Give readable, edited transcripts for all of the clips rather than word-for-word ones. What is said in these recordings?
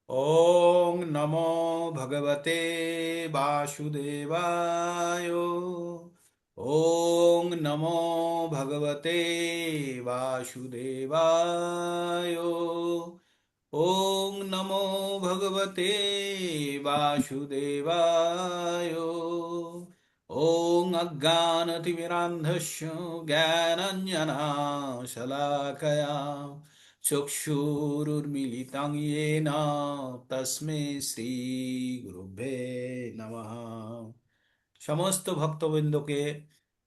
ओम नमो भगवते वासुदेवाय। ओम नमो भगवते वासुदेवाय। ओम नमो भगवते वासुदेवाय। ओम अज्ञानतिमिरान्धस्य ज्ञानाञ्जनशलाकया चक्षुरुर्मिलितं येन तस्मै श्री गुरुभ्ये नमः। समस्त भक्तवृंदों के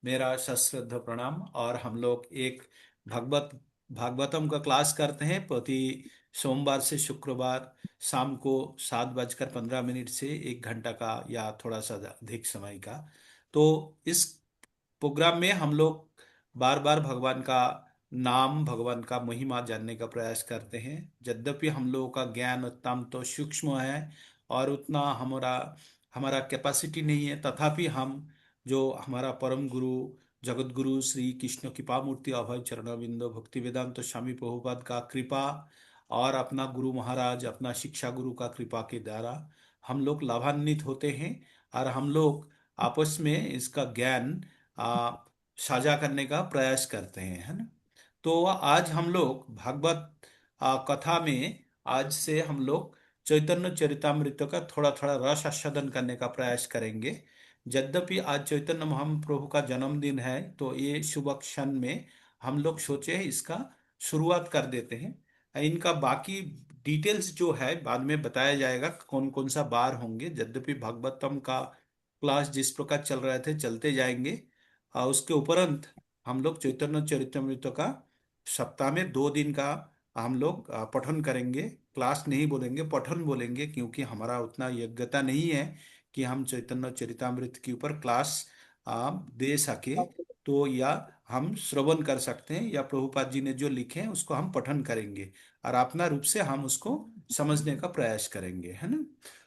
मेरा सश्रद्ध प्रणाम। और हम लोग एक भागवत भागवतम का क्लास करते हैं प्रति सोमवार से शुक्रवार शाम को 7:15 से 1 घंटा का या थोड़ा सा अधिक समय का। तो इस प्रोग्राम में हम लोग बार बार भगवान का नाम भगवान का महिमा जानने का प्रयास करते हैं। यद्यपि हम लोगों का ज्ञान उतना तो सूक्ष्म है और उतना हमारा हमारा कैपेसिटी नहीं है, तथापि हम जो हमारा परम गुरु जगत गुरु श्री कृष्ण कृपा मूर्ति अभय चरणविंदो भक्ति वेदांत स्वामी प्रभुपाद का कृपा और अपना गुरु महाराज अपना शिक्षा गुरु का कृपा के द्वारा हम लोग लाभान्वित होते हैं। और हम लोग आपस में इसका ज्ञान आ, साझा करने का प्रयास करते हैं, है ना। तो आज हम लोग भागवत कथा में आज से हम लोग चैतन्य चरितामृत का थोड़ा थोड़ा रस आस्वादन करने का प्रयास करेंगे। यद्यपि आज चैतन्य महाप्रभु का जन्मदिन है, तो ये शुभ क्षण में हम लोग सोचे इसका शुरुआत कर देते हैं। इनका बाकी डिटेल्स जो है बाद में बताया जाएगा, कौन कौन सा बार होंगे। यद्यपि भागवतम का क्लास जिस प्रकार चल रहे थे चलते जाएंगे। उसके उपरंत हम लोग चैतन्य चरितमृत का सप्ताह में 2 दिन का हम लोग पठन करेंगे। क्लास नहीं बोलेंगे, पठन बोलेंगे, क्योंकि हमारा उतना योग्यता नहीं है कि हम चैतन्य चरितामृत के ऊपर क्लास दे सके। तो या हम श्रवण कर सकते हैं या प्रभुपाद जी ने जो लिखे हैं उसको हम पठन करेंगे और अपना रूप से हम उसको समझने का प्रयास करेंगे, है ना।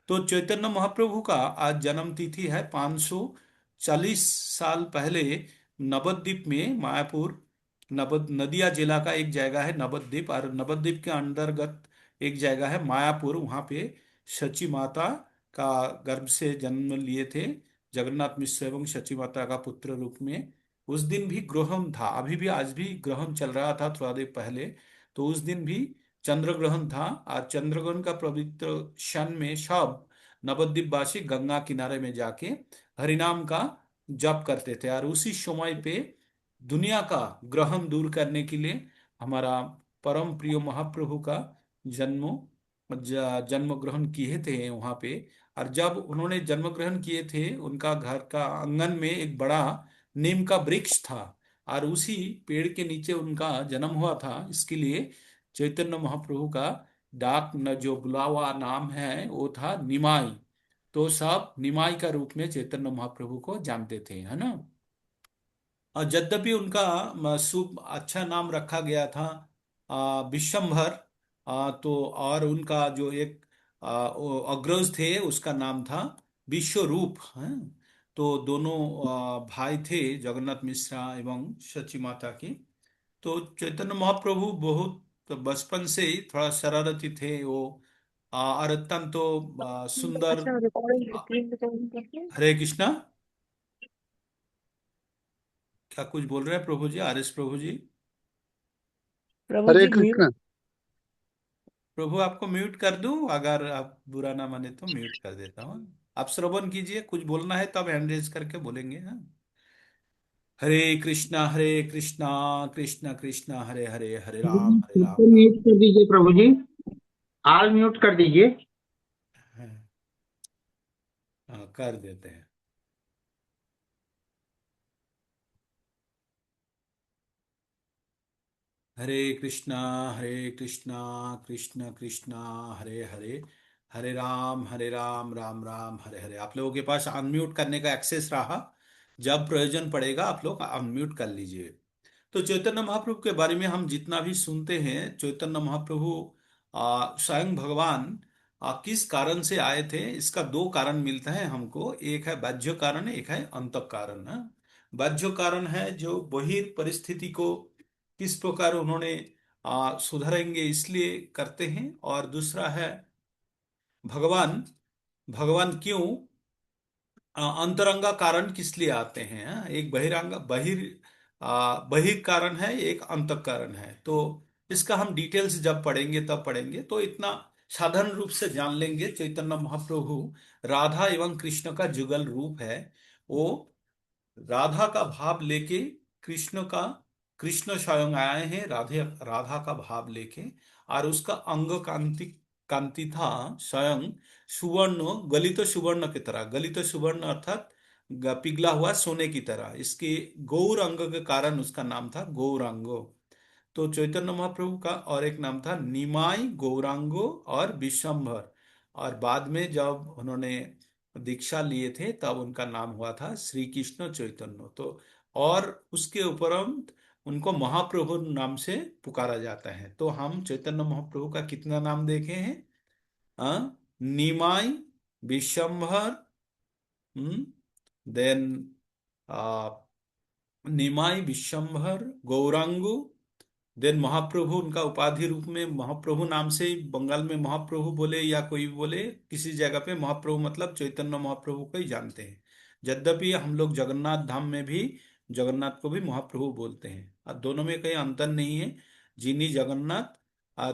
तो चैतन्य महाप्रभु का आज जन्म तिथि है। 540 साल पहले नवद्वीप में मायापुर नदिया जिला का एक जगह है नवद्वीप, और नवद्वीप के अंतर्गत एक जगह है मायापुर। वहां पे शची माता का गर्भ से जन्म लिए थे जगन्नाथ मिश्र एवं शची माता का पुत्र रूप में। उस दिन भी ग्रहण था, अभी भी आज भी ग्रहण चल रहा था थोड़ा देर पहले। तो उस दिन भी चंद्र ग्रहण था, और चंद्र ग्रहण का पवित्र क्षण में सब नवद्वीप वासी गंगा किनारे में जाके हरिनाम का जप करते थे। और उसी समय पे दुनिया का ग्रहण दूर करने के लिए हमारा परम प्रिय महाप्रभु का जन्म जन्म ग्रहण किए थे वहां पे। और जब उन्होंने जन्म ग्रहण किए थे उनका घर का आंगन में एक बड़ा नीम का वृक्ष था, और उसी पेड़ के नीचे उनका जन्म हुआ था। इसके लिए चैतन्य महाप्रभु का डाक न जो बुलावा नाम है वो था निमाई। तो सब निमाई का रूप में चैतन्य महाप्रभु को जानते थे, है ना। और यद्यपि उनका शुभ अच्छा नाम रखा गया था विशंभर। तो और उनका जो एक अग्रज थे उसका नाम था विश्वरूप है। तो दोनों भाई थे जगन्नाथ मिश्रा एवं शची माता की। तो चैतन्य महाप्रभु बहुत बचपन से ही थोड़ा शरारती थे वो। और अत्यंत तो सुंदर। अच्छा रिकॉर्डिंग आ, स्क्रीन पे कहीं करके। हरे कृष्णा। क्या कुछ बोल रहे हैं प्रभु जी, आर एस प्रभु जी। प्रभु हरे जी म्यूट। कृष्ण। प्रभु आपको म्यूट कर दूं? अगर आप बुरा ना माने तो म्यूट कर देता हूँ। आप श्रवण कीजिए, कुछ बोलना है तब हैंड रेज करके बोलेंगे, हाँ। हरे कृष्णा कृष्ण कृष्ण हरे हरे, हरे खुद राम को राम। म्यूट कर दीजिए प्रभु जी। ऑल म्यूट कर दीजिए। हाँ, हाँ, कर देते हैं। हरे कृष्णा कृष्ण कृष्ण हरे हरे, हरे राम राम राम हरे हरे। आप लोगों के पास अनम्यूट करने का एक्सेस रहा, जब प्रयोजन पड़ेगा आप लोग अनम्यूट कर लीजिए। तो चैतन्य महाप्रभु के बारे में हम जितना भी सुनते हैं, चैतन्य महाप्रभु स्वयं भगवान किस कारण से आए थे इसका 2 कारण मिलता है हमको। एक है बाह्य कारण, एक है अंतः कारण है। बाह्य कारण है जो बहिर परिस्थिति को किस प्रकार उन्होंने सुधारेंगे इसलिए करते हैं, और दूसरा है भगवान भगवान क्यों अंतरंगा कारण किस लिए आते हैं, हाँ? एक बहिर कारण है, एक अंतक कारण है। तो इसका हम डिटेल्स जब पढ़ेंगे तब पढ़ेंगे, तो इतना साधारण रूप से जान लेंगे। चैतन्य महाप्रभु राधा एवं कृष्ण का जुगल रूप है। वो राधा का भाव लेके कृष्ण का कृष्ण स्वयं आए हैं राधे राधा का भाव लेके। और उसका अंग कांति कांति था स्वयं सुवर्ण, गलित सुवर्ण की तरह। गलित सुवर्ण अर्थात पिघला हुआ सोने की तरह। इसके गौर अंग के कारण उसका नाम था गौरांगो। तो चैतन्य महाप्रभु का और एक नाम था निमाई, गौरांगो और विशंभर। और बाद में जब उन्होंने दीक्षा लिए थे तब उनका नाम हुआ था श्री कृष्ण चैतन्य। तो और उसके उपरांत उनको महाप्रभु नाम से पुकारा जाता है। तो हम चैतन्य महाप्रभु का कितना नाम देखे हैं? निमाई, विशंभर, देन निमाई, विशंभर, गौरांगो। देन महाप्रभु उनका उपाधि रूप में महाप्रभु नाम से ही बंगाल में महाप्रभु बोले या कोई बोले, किसी जगह पे महाप्रभु मतलब चैतन्य महाप्रभु को ही जानते हैं। यद्यपि हम लोग जगन्नाथ धाम में भी जगन्नाथ को भी महाप्रभु बोलते हैं, और दोनों में कहीं अंतर नहीं है। जिन्हीं जगन्नाथ,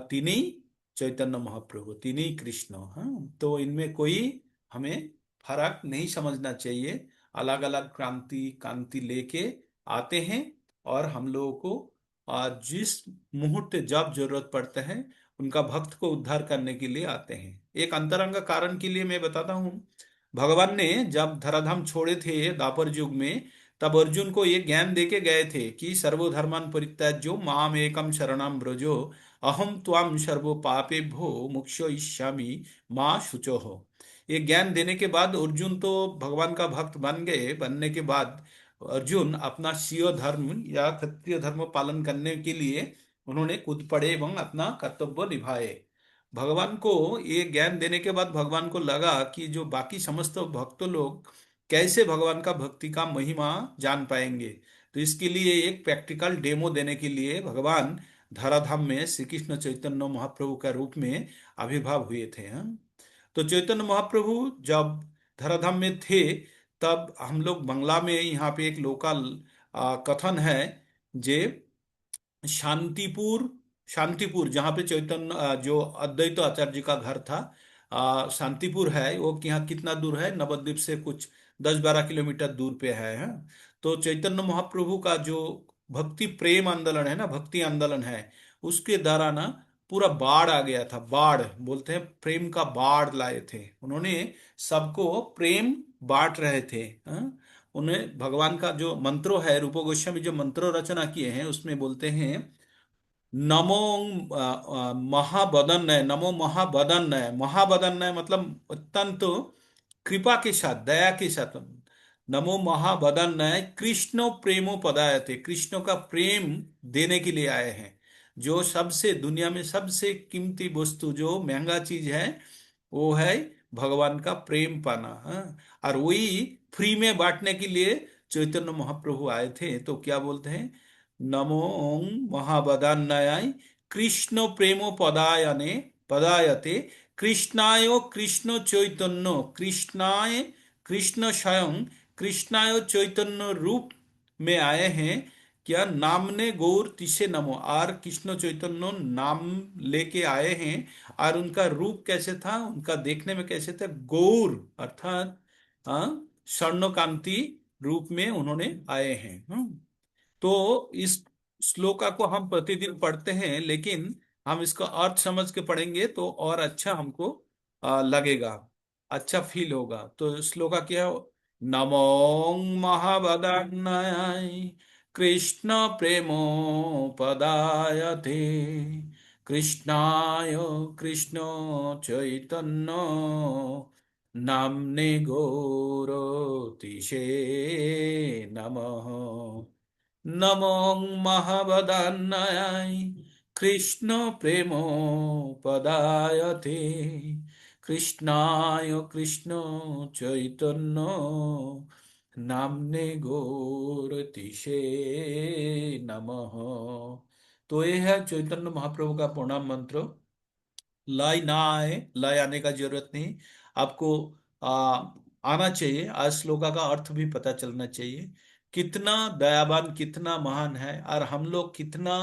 तिन्हीं चैतन्य महाप्रभु, तिन्हीं कृष्ण। हाँ, तो इनमें कोई हमें फर्क नहीं समझना चाहिए। अलग अलग क्रांति कांति लेके आते हैं, और हम लोगों को जिस मुहूर्त जब जरूरत पड़ता है उनका भक्त को उद्धार करने के लिए आते हैं। एक अंतरंग कारण के लिए मैं बताता हूँ। भगवान ने जब धराधाम छोड़े थे द्वापर युग में, तब अर्जुन को ये ज्ञान देके गए थे कि सर्वधर्मान् परित्याज्यो माम एकम शरणं व्रजो अहम त्वाम सर्व पापेभ्यो मोक्षयिष्यामि मां शुचोः। ये ज्ञान देने के बाद अर्जुन तो भगवान का भक्त बन गए। बनने के बाद अर्जुन अपना स्वीय धर्म या क्षत्रिय धर्म पालन करने के लिए उन्होंने कूद पड़े एवं अपना कर्तव्य निभाए। भगवान को ये ज्ञान देने के बाद भगवान को लगा कि जो बाकी समस्त भक्त लोग कैसे भगवान का भक्ति का महिमा जान पाएंगे। तो इसके लिए एक प्रैक्टिकल डेमो देने के लिए भगवान धराधाम में श्री कृष्ण चैतन्य महाप्रभु का रूप में आविर्भाव हुए थे, हाँ? तो चैतन्य महाप्रभु जब धराधाम में थे, तब हम लोग बंगला में यहाँ पे एक लोकल कथन है जे शांतिपुर, शांतिपुर जहाँ पे चैतन्य जो अद्वैत आचार्य जी का घर था, शांतिपुर है वो यहाँ कितना दूर है, नवद्वीप से कुछ 10-12 किलोमीटर दूर पे है। तो चैतन्य महाप्रभु का जो भक्ति प्रेम आंदोलन है ना, भक्ति आंदोलन है, उसके द्वारा ना पूरा बाढ़ आ गया था। बाढ़ बोलते हैं, प्रेम का बाढ़ लाए थे उन्होंने। सबको प्रेम बांट रहे थे, हाँ? उन्हें भगवान का जो मंत्रो है, रूप गोस्वामी जो मंत्रो रचना किए हैं उसमें बोलते हैं नमो महाबदन्नय, नमो महाबदन्नय। महाबदन्नय मतलब अत्यंत कृपा के साथ, दया के साथ। नमो महाबदन्नय कृष्ण प्रेमो पदायते, कृष्ण का प्रेम देने के लिए आए हैं। जो सबसे दुनिया में सबसे कीमती वस्तु, जो महंगा चीज है, वो है भगवान का प्रेम पाना, हाँ? और वही फ्री में बांटने के लिए चैतन्य महाप्रभु आए थे। तो क्या बोलते हैं, नमो ओं महाबदान्नाय कृष्ण प्रेमो पदायने पदायते कृष्णाय कृष्ण चैतन्य कृष्णाय कृष्ण स्वयं कृष्णाय चैतन्य रूप में आए हैं। क्या नामने गौर तिसे नमो, आर कृष्ण चैतन्य नाम लेके आए हैं। और उनका रूप कैसे था, उनका देखने में कैसे था, गौर अर्थात स्वर्णकांति रूप में उन्होंने आए हैं। तो इस श्लोका को हम प्रतिदिन पढ़ते हैं, लेकिन हम इसका अर्थ समझ के पढ़ेंगे तो और अच्छा हमको लगेगा, अच्छा फील होगा। तो श्लोका क्या हो, नमो महावदान्नाय कृष्ण प्रेमो पदायते कृष्णाय कृष्ण चैतन्य नाम्ने गौरतिशे नमः। नमो महावदान्नाय कृष्ण प्रेमो पदायते कृष्णाय कृष्ण चैतन्य नाम्ने गौरतिशे नमः। तो ये है चैतन्य महाप्रभु का प्रणाम मंत्र। लय ना आए, लय आने का जरूरत नहीं आपको। आना चाहिए, आज श्लोका का अर्थ भी पता चलना चाहिए। कितना दयावान, कितना महान है, और हम लोग कितना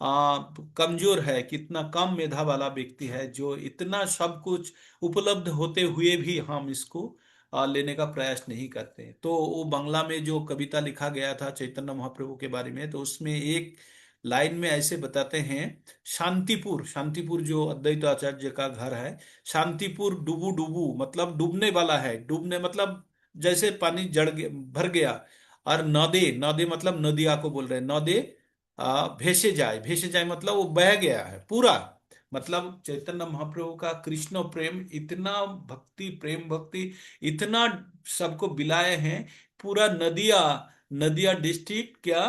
कमजोर है, कितना कम मेधा वाला व्यक्ति है जो इतना सब कुछ उपलब्ध होते हुए भी हम इसको लेने का प्रयास नहीं करते। तो वो बांग्ला में जो कविता लिखा गया था चैतन्य महाप्रभु के बारे में, तो उसमें एक लाइन में ऐसे बताते हैं, शांतिपुर, शांतिपुर जो अद्वैत आचार्य का घर है, शांतिपुर डूबू डूबू मतलब डूबने वाला है, डूबने मतलब जैसे पानी जड़ भर गया। और नदे, नदे मतलब नदिया को बोल रहे हैं, नदे भेसे जाए, भेसे जाए मतलब वो बह गया है पूरा। मतलब चैतन्य महाप्रभु का कृष्ण प्रेम इतना, भक्ति, प्रेम भक्ति इतना सबको बिलाए हैं, पूरा नदिया, नदिया डिस्ट्रिक्ट क्या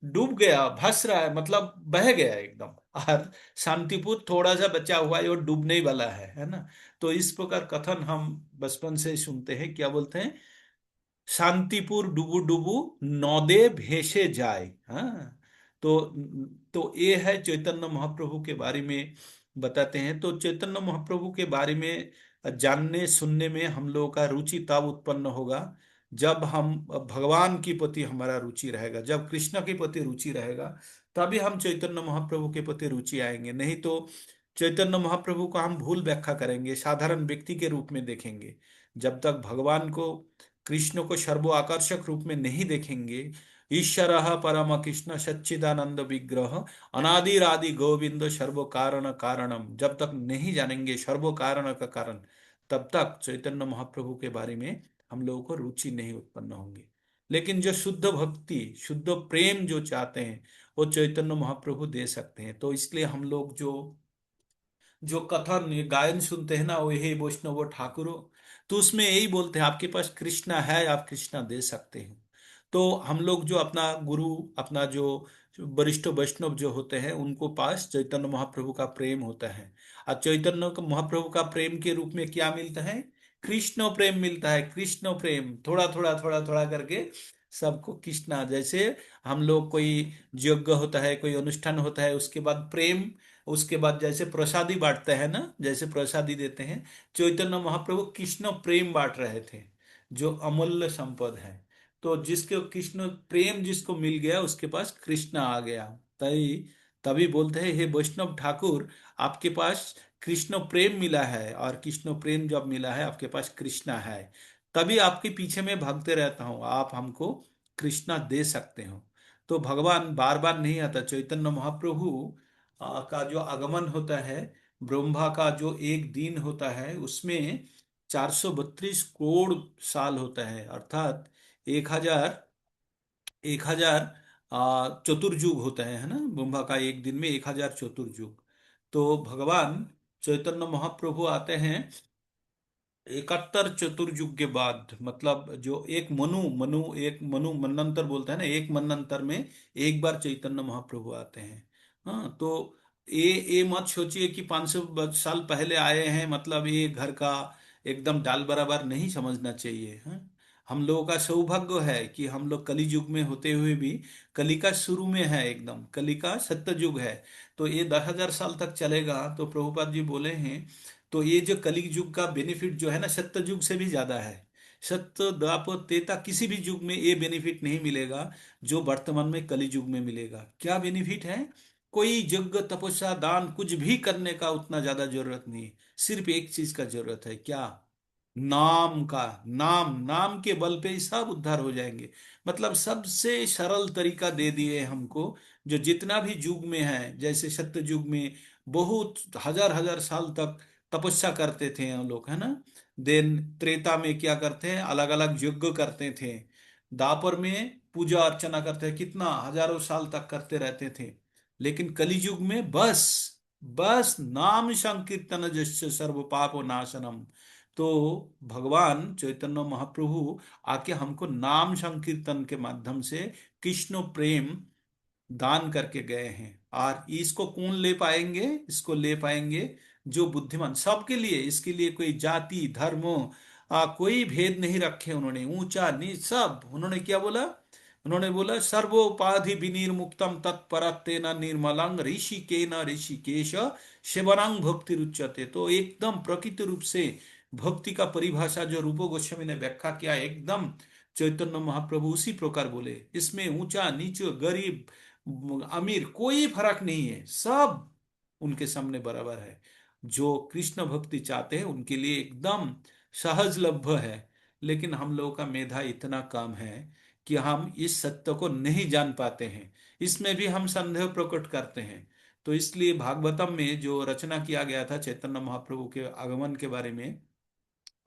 डूब गया, भस रहा है, मतलब बह गया एकदम। और शांतिपुर थोड़ा सा बचा हुआ है, वो डूबने ही वाला है ना। तो इस प्रकार कथन हम बचपन से सुनते हैं, क्या बोलते हैं, शांतिपुर डुबू डुबू नौदे भेसे जाए। हाँ, तो ये है चैतन्य महाप्रभु के बारे में बताते हैं। तो चैतन्य महाप्रभु के बारे में जानने सुनने में हम लोगों का रुचि तब उत्पन्न होगा जब हम भगवान के प्रति हमारा रुचि रहेगा, जब कृष्ण के प्रति रुचि रहेगा, तभी हम चैतन्य महाप्रभु के प्रति रुचि आएंगे। नहीं तो चैतन्य महाप्रभु को हम भूल व्याख्या करेंगे, साधारण व्यक्ति के रूप में देखेंगे। जब तक भगवान को, कृष्ण को सर्वो आकर्षक रूप में नहीं देखेंगे, ईश्वर परम कृष्ण सच्चिदानंद विग्रह अनादिरादि गोविंद सर्व कारण कारणम, जब तक नहीं जानेंगे सर्व कारण का कारण, तब तक चैतन्य महाप्रभु के बारे में हम लोगों को रुचि नहीं उत्पन्न होंगी। लेकिन जो शुद्ध भक्ति, शुद्ध प्रेम जो चाहते हैं, वो चैतन्य महाप्रभु दे सकते हैं। तो इसलिए हम लोग जो जो कथन, ये गायन सुनते हैं ना, वो हे वैष्णव ठाकुरो, तो उसमें यही बोलते हैं आपके पास कृष्णा है, आप कृष्णा दे सकते हैं। तो हम लोग जो अपना गुरु, अपना जो वरिष्ठ वैष्णव जो होते हैं, उनको पास चैतन्य महाप्रभु का प्रेम होता है। और चैतन्य महाप्रभु का प्रेम के रूप में क्या मिलता है, कृष्ण प्रेम मिलता है। कृष्ण प्रेम थोड़ा थोड़ा थोड़ा थोड़ा करके सबको कृष्णा, जैसे हम लोग कोई यज्ञ होता है, कोई अनुष्ठान होता है, उसके बाद प्रेम, उसके बाद जैसे प्रसादी बांटते हैं ना, जैसे प्रसादी देते हैं, चैतन्य महाप्रभु कृष्ण प्रेम बांट रहे थे, जो अमूल्य संपद है। तो जिसके कृष्ण प्रेम जिसको मिल गया, उसके पास कृष्ण आ गया। तभी तभी बोलते हैं हे वैष्णव ठाकुर, आपके पास कृष्ण प्रेम मिला है, और कृष्ण प्रेम जब मिला है, आपके पास कृष्णा है, तभी आपके पीछे में भागते रहता हूँ, आप हमको कृष्णा दे सकते हो। तो भगवान बार बार नहीं आता, चैतन्य महाप्रभु का जो आगमन होता है, ब्रह्मा का जो एक दिन होता है, उसमें 432 करोड़ साल होता है, अर्थात 1000, 1000 चतुर्युग होता है ना, ब्रह्मा का एक दिन में 1000 चतुर्युग। तो भगवान चैतन्य महाप्रभु आते हैं 71 चतुर्युग के बाद, मतलब जो एक मनु, एक मनु मनंतर बोलते हैं ना, एक मनंतर में एक बार चैतन्य महाप्रभु आते हैं। हाँ, तो ये मत सोचिए कि 500 साल पहले आए हैं, मतलब ये घर का एकदम डाल बराबर नहीं समझना चाहिए। हाँ, हम लोगों का सौभाग्य है कि हम लोग कली युग में होते हुए भी कली का शुरू में है, एकदम कली का सत्य युग है। तो ये 10,000 साल तक चलेगा, तो प्रभुपाद जी बोले हैं। तो ये जो कलयुग युग का बेनिफिट जो है ना, सत्य युग से भी ज्यादा है। सत्य द्वापर त्रेता किसी भी युग में ये बेनिफिट नहीं मिलेगा जो वर्तमान में कलि युग में मिलेगा। क्या बेनिफिट है, कोई यज्ञ तपस्या दान कुछ भी करने का उतना ज्यादा जरूरत नहीं, सिर्फ एक चीज का जरूरत है, क्या, नाम का। नाम, नाम के बल पे ही सब उद्धार हो जाएंगे। मतलब सबसे सरल तरीका दे दिए हमको, जो जितना भी युग में है, जैसे सत्य युग में बहुत हजार हजार साल तक तपस्या करते थे हम लोग, है ना। देन त्रेता में क्या करते हैं, अलग अलग यज्ञ करते थे। दापर में पूजा अर्चना करते हैं, कितना हजारों साल तक करते रहते थे। लेकिन कलि युग में बस, बस नाम संकीर्तन जस्य सर्व पाप नाशनम। तो भगवान चैतन्य महाप्रभु आके हमको नाम संकीर्तन के माध्यम से कृष्ण प्रेम दान करके गए हैं। और इसको कौन ले पाएंगे, इसको ले पाएंगे जो बुद्धिमान, सबके लिए, इसके लिए कोई जाति धर्म कोई भेद नहीं रखे उन्होंने, ऊंचा नीच सब, उन्होंने क्या बोला, उन्होंने बोला सर्वोपाधि विनिर्मुक्तम तत्परत्तेन निर्मलंग ऋषिकेन ऋषिकेश सेवनांग भक्ति रुच्यते। तो एकदम प्रकृति रूप से भक्ति का परिभाषा जो रूप गोस्वामी ने व्याख्या किया, एकदम चैतन्य महाप्रभु उसी प्रकार बोले। इसमें ऊंचा नीच गरीब अमीर कोई फर्क नहीं है, सब उनके सामने बराबर है। जो कृष्ण भक्ति चाहते हैं उनके लिए एकदम सहजलभ्य है। लेकिन हम लोगों का मेधा इतना कम है कि हम इस सत्य को नहीं जान पाते हैं, इसमें भी हम संदेह प्रकट करते हैं। तो इसलिए भागवतम में जो रचना किया गया था चैतन्य महाप्रभु के आगमन के बारे में,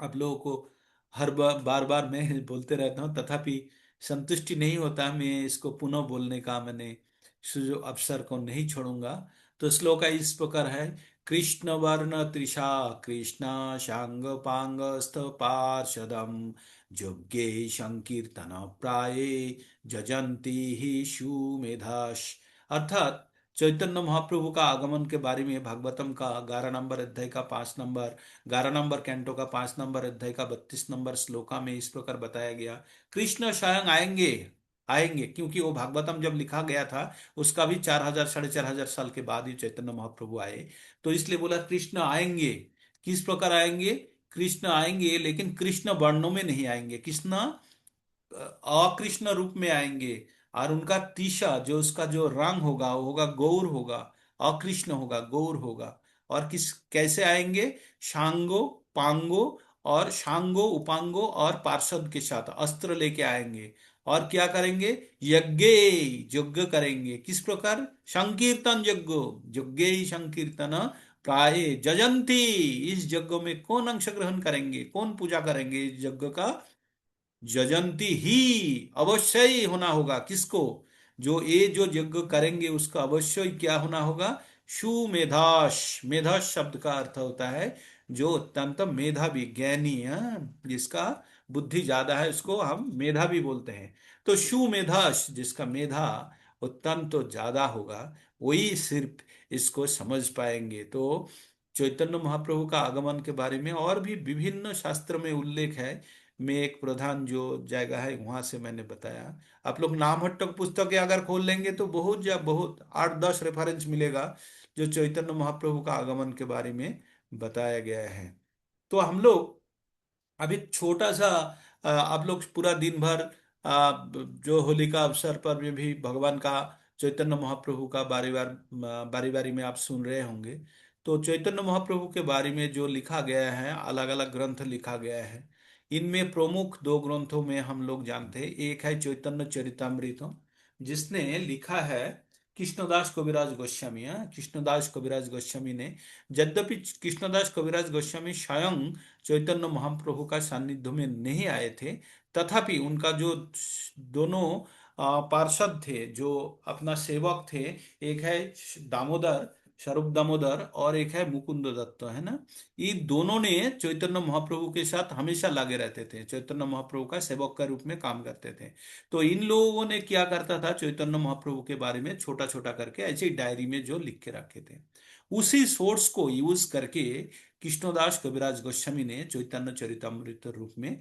आप लोगों को हर बार बार मैं बोलते रहता हूँ, तथापि संतुष्टि नहीं होता। मैं इसको पुनः बोलने का मैंने जो अवसर को नहीं छोड़ूंगा। तो श्लोक का इस प्रकार है। कृष्ण वर्ण त्रिषा कृष्ण शांग पांग स्थ पार्षदम यज्ञे संकीर्तन प्राये जजंती ही सुमेधाश। अर्थात चैतन्य महाप्रभु का आगमन के बारे में भागवतम का 11 नंबर अध्याय का 5 नंबर, 11 नंबर कैंटो का 5 नंबर अध्याय का 32 नंबर श्लोका में इस प्रकार बताया गया। कृष्ण स्वयं आएंगे, आएंगे, क्योंकि वो भागवतम जब लिखा गया था उसका भी 4000 4,500 साल के बाद ही चैतन्य महाप्रभु आए। तो इसलिए बोला कृष्ण आएंगे। किस प्रकार आएंगे? कृष्ण आएंगे, लेकिन कृष्ण वर्णों में नहीं आएंगे। कृष्ण अकृष्ण रूप में आएंगे। और उनका तीषा जो उसका जो रंग होगा वो होगा गौर होगा, अकृष्ण होगा, गौर होगा। और किस कैसे आएंगे? शांगो, पांगो, और शांगो उपांगो और पार्षद के साथ अस्त्र लेके आएंगे। और क्या करेंगे? यज्ञ, यज्ञ करेंगे। किस प्रकार? संकीर्तन यज्ञ, यज्ञ संकीर्तन प्राय जजंती। इस यज्ञ में कौन अंश ग्रहण करेंगे, कौन पूजा करेंगे इस यज्ञ का? जजंती ही, अवश्य ही होना होगा। किसको? जो ये जो यज्ञ करेंगे उसका अवश्य ही क्या होना होगा? सुमेधाश। मेधाश शब्द का अर्थ होता है जो अत्यंत मेधावी ज्ञानी है, जिसका बुद्धि ज्यादा है उसको हम मेधावी बोलते हैं। तो सुमेधाश, जिसका मेधा अत्यंत ज्यादा होगा, वही सिर्फ इसको समझ पाएंगे। तो चैतन्य महाप्रभु का आगमन के बारे में और भी विभिन्न शास्त्र में उल्लेख है। में एक प्रधान जो जगह है वहां से मैंने बताया। आप लोग नामहट्टक पुस्तकें अगर खोल लेंगे तो बहुत या बहुत 8-10 रेफरेंस मिलेगा जो चैतन्य महाप्रभु का आगमन के बारे में बताया गया है। तो हम लोग अभी छोटा सा आप लोग पूरा दिन भर जो होली का अवसर पर में भी भगवान का चैतन्य महाप्रभु का बारी बारी में आप सुन रहे होंगे। तो चैतन्य महाप्रभु के बारे में जो लिखा गया है, अलग अलग ग्रंथ लिखा गया है। इनमें प्रमुख दो ग्रंथों में हम लोग जानते हैं। एक है चैतन्य चरितामृत, जिसने लिखा है कृष्णदास कविराज गोस्वामी। कृष्णदास कविराज गोस्वामी ने, यद्यपि कृष्णदास कविराज गोस्वामी स्वयं चैतन्य महाप्रभु का सानिध्य में नहीं आए थे, तथापि उनका जो दोनों पार्षद थे, जो अपना सेवक थे, एक है दामोदर, स्वरूप दामोदर, और एक है मुकुंद दत्त, है ना। ये दोनों ने चैतन्य महाप्रभु के साथ हमेशा लगे रहते थे, चैतन्य महाप्रभु का सेवक के रूप में काम करते थे। तो इन लोगों ने क्या करता था, चैतन्य महाप्रभु के बारे में छोटा छोटा करके ऐसे डायरी में जो लिख के रखे थे, उसी सोर्स को यूज करके कृष्णदास कविराज गोस्वामी ने चैतन्य चरितामृत रूप में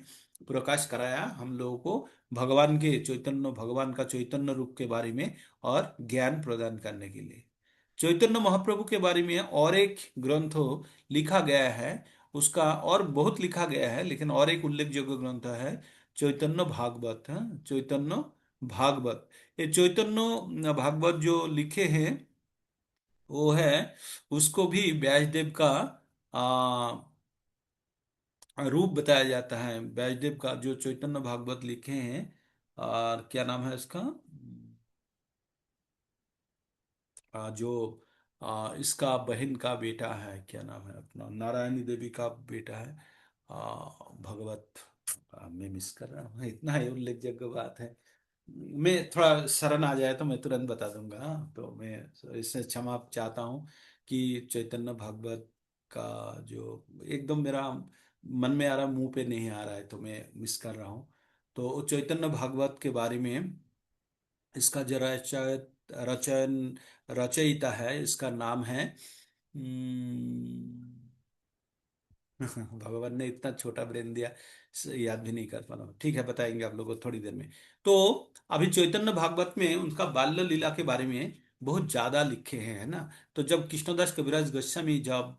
प्रकाश कराया हम लोगों को, भगवान के चैतन्य, भगवान का चैतन्य रूप के बारे में और ज्ञान प्रदान करने के लिए। चैतन्य महाप्रभु के बारे में और एक ग्रंथ लिखा गया है, उसका और बहुत लिखा गया है, लेकिन और एक उल्लेखयोग्य ग्रंथ है चैतन्य भागवत है। चैतन्य भागवत, ये चैतन्य भागवत जो लिखे हैं वो है, उसको भी व्यासदेव का रूप बताया जाता है। व्यासदेव का जो चैतन्य भागवत लिखे हैं, और क्या नाम है उसका, जो इसका बहन का बेटा है, क्या नाम है अपना, नारायणी देवी का बेटा है, भगवत, मैं मिस कर रहा हूँ, इतना ही उल्लेखযোग्य बात है। मैं थोड़ा शरण आ जाए तो मैं तुरंत बता दूंगा। तो मैं इससे क्षमा चाहता हूँ कि चैतन्य भागवत का जो एकदम मेरा मन में आ रहा, मुंह पे नहीं आ रहा है, तो मैं मिस कर रहा हूँ। तो चैतन्य भागवत के बारे में, इसका जो रचन रचयिता है, इसका नाम है, भगवान ने इतना छोटा ब्रेन दिया, याद भी नहीं कर पा रहा हूँ। ठीक है, बताएंगे आप लोगों को थोड़ी देर में। तो अभी चैतन्य भागवत में उनका बाल्य लीला के बारे में बहुत ज्यादा लिखे हैं, है ना। तो जब कृष्णदास कविराज गोस्वामी जब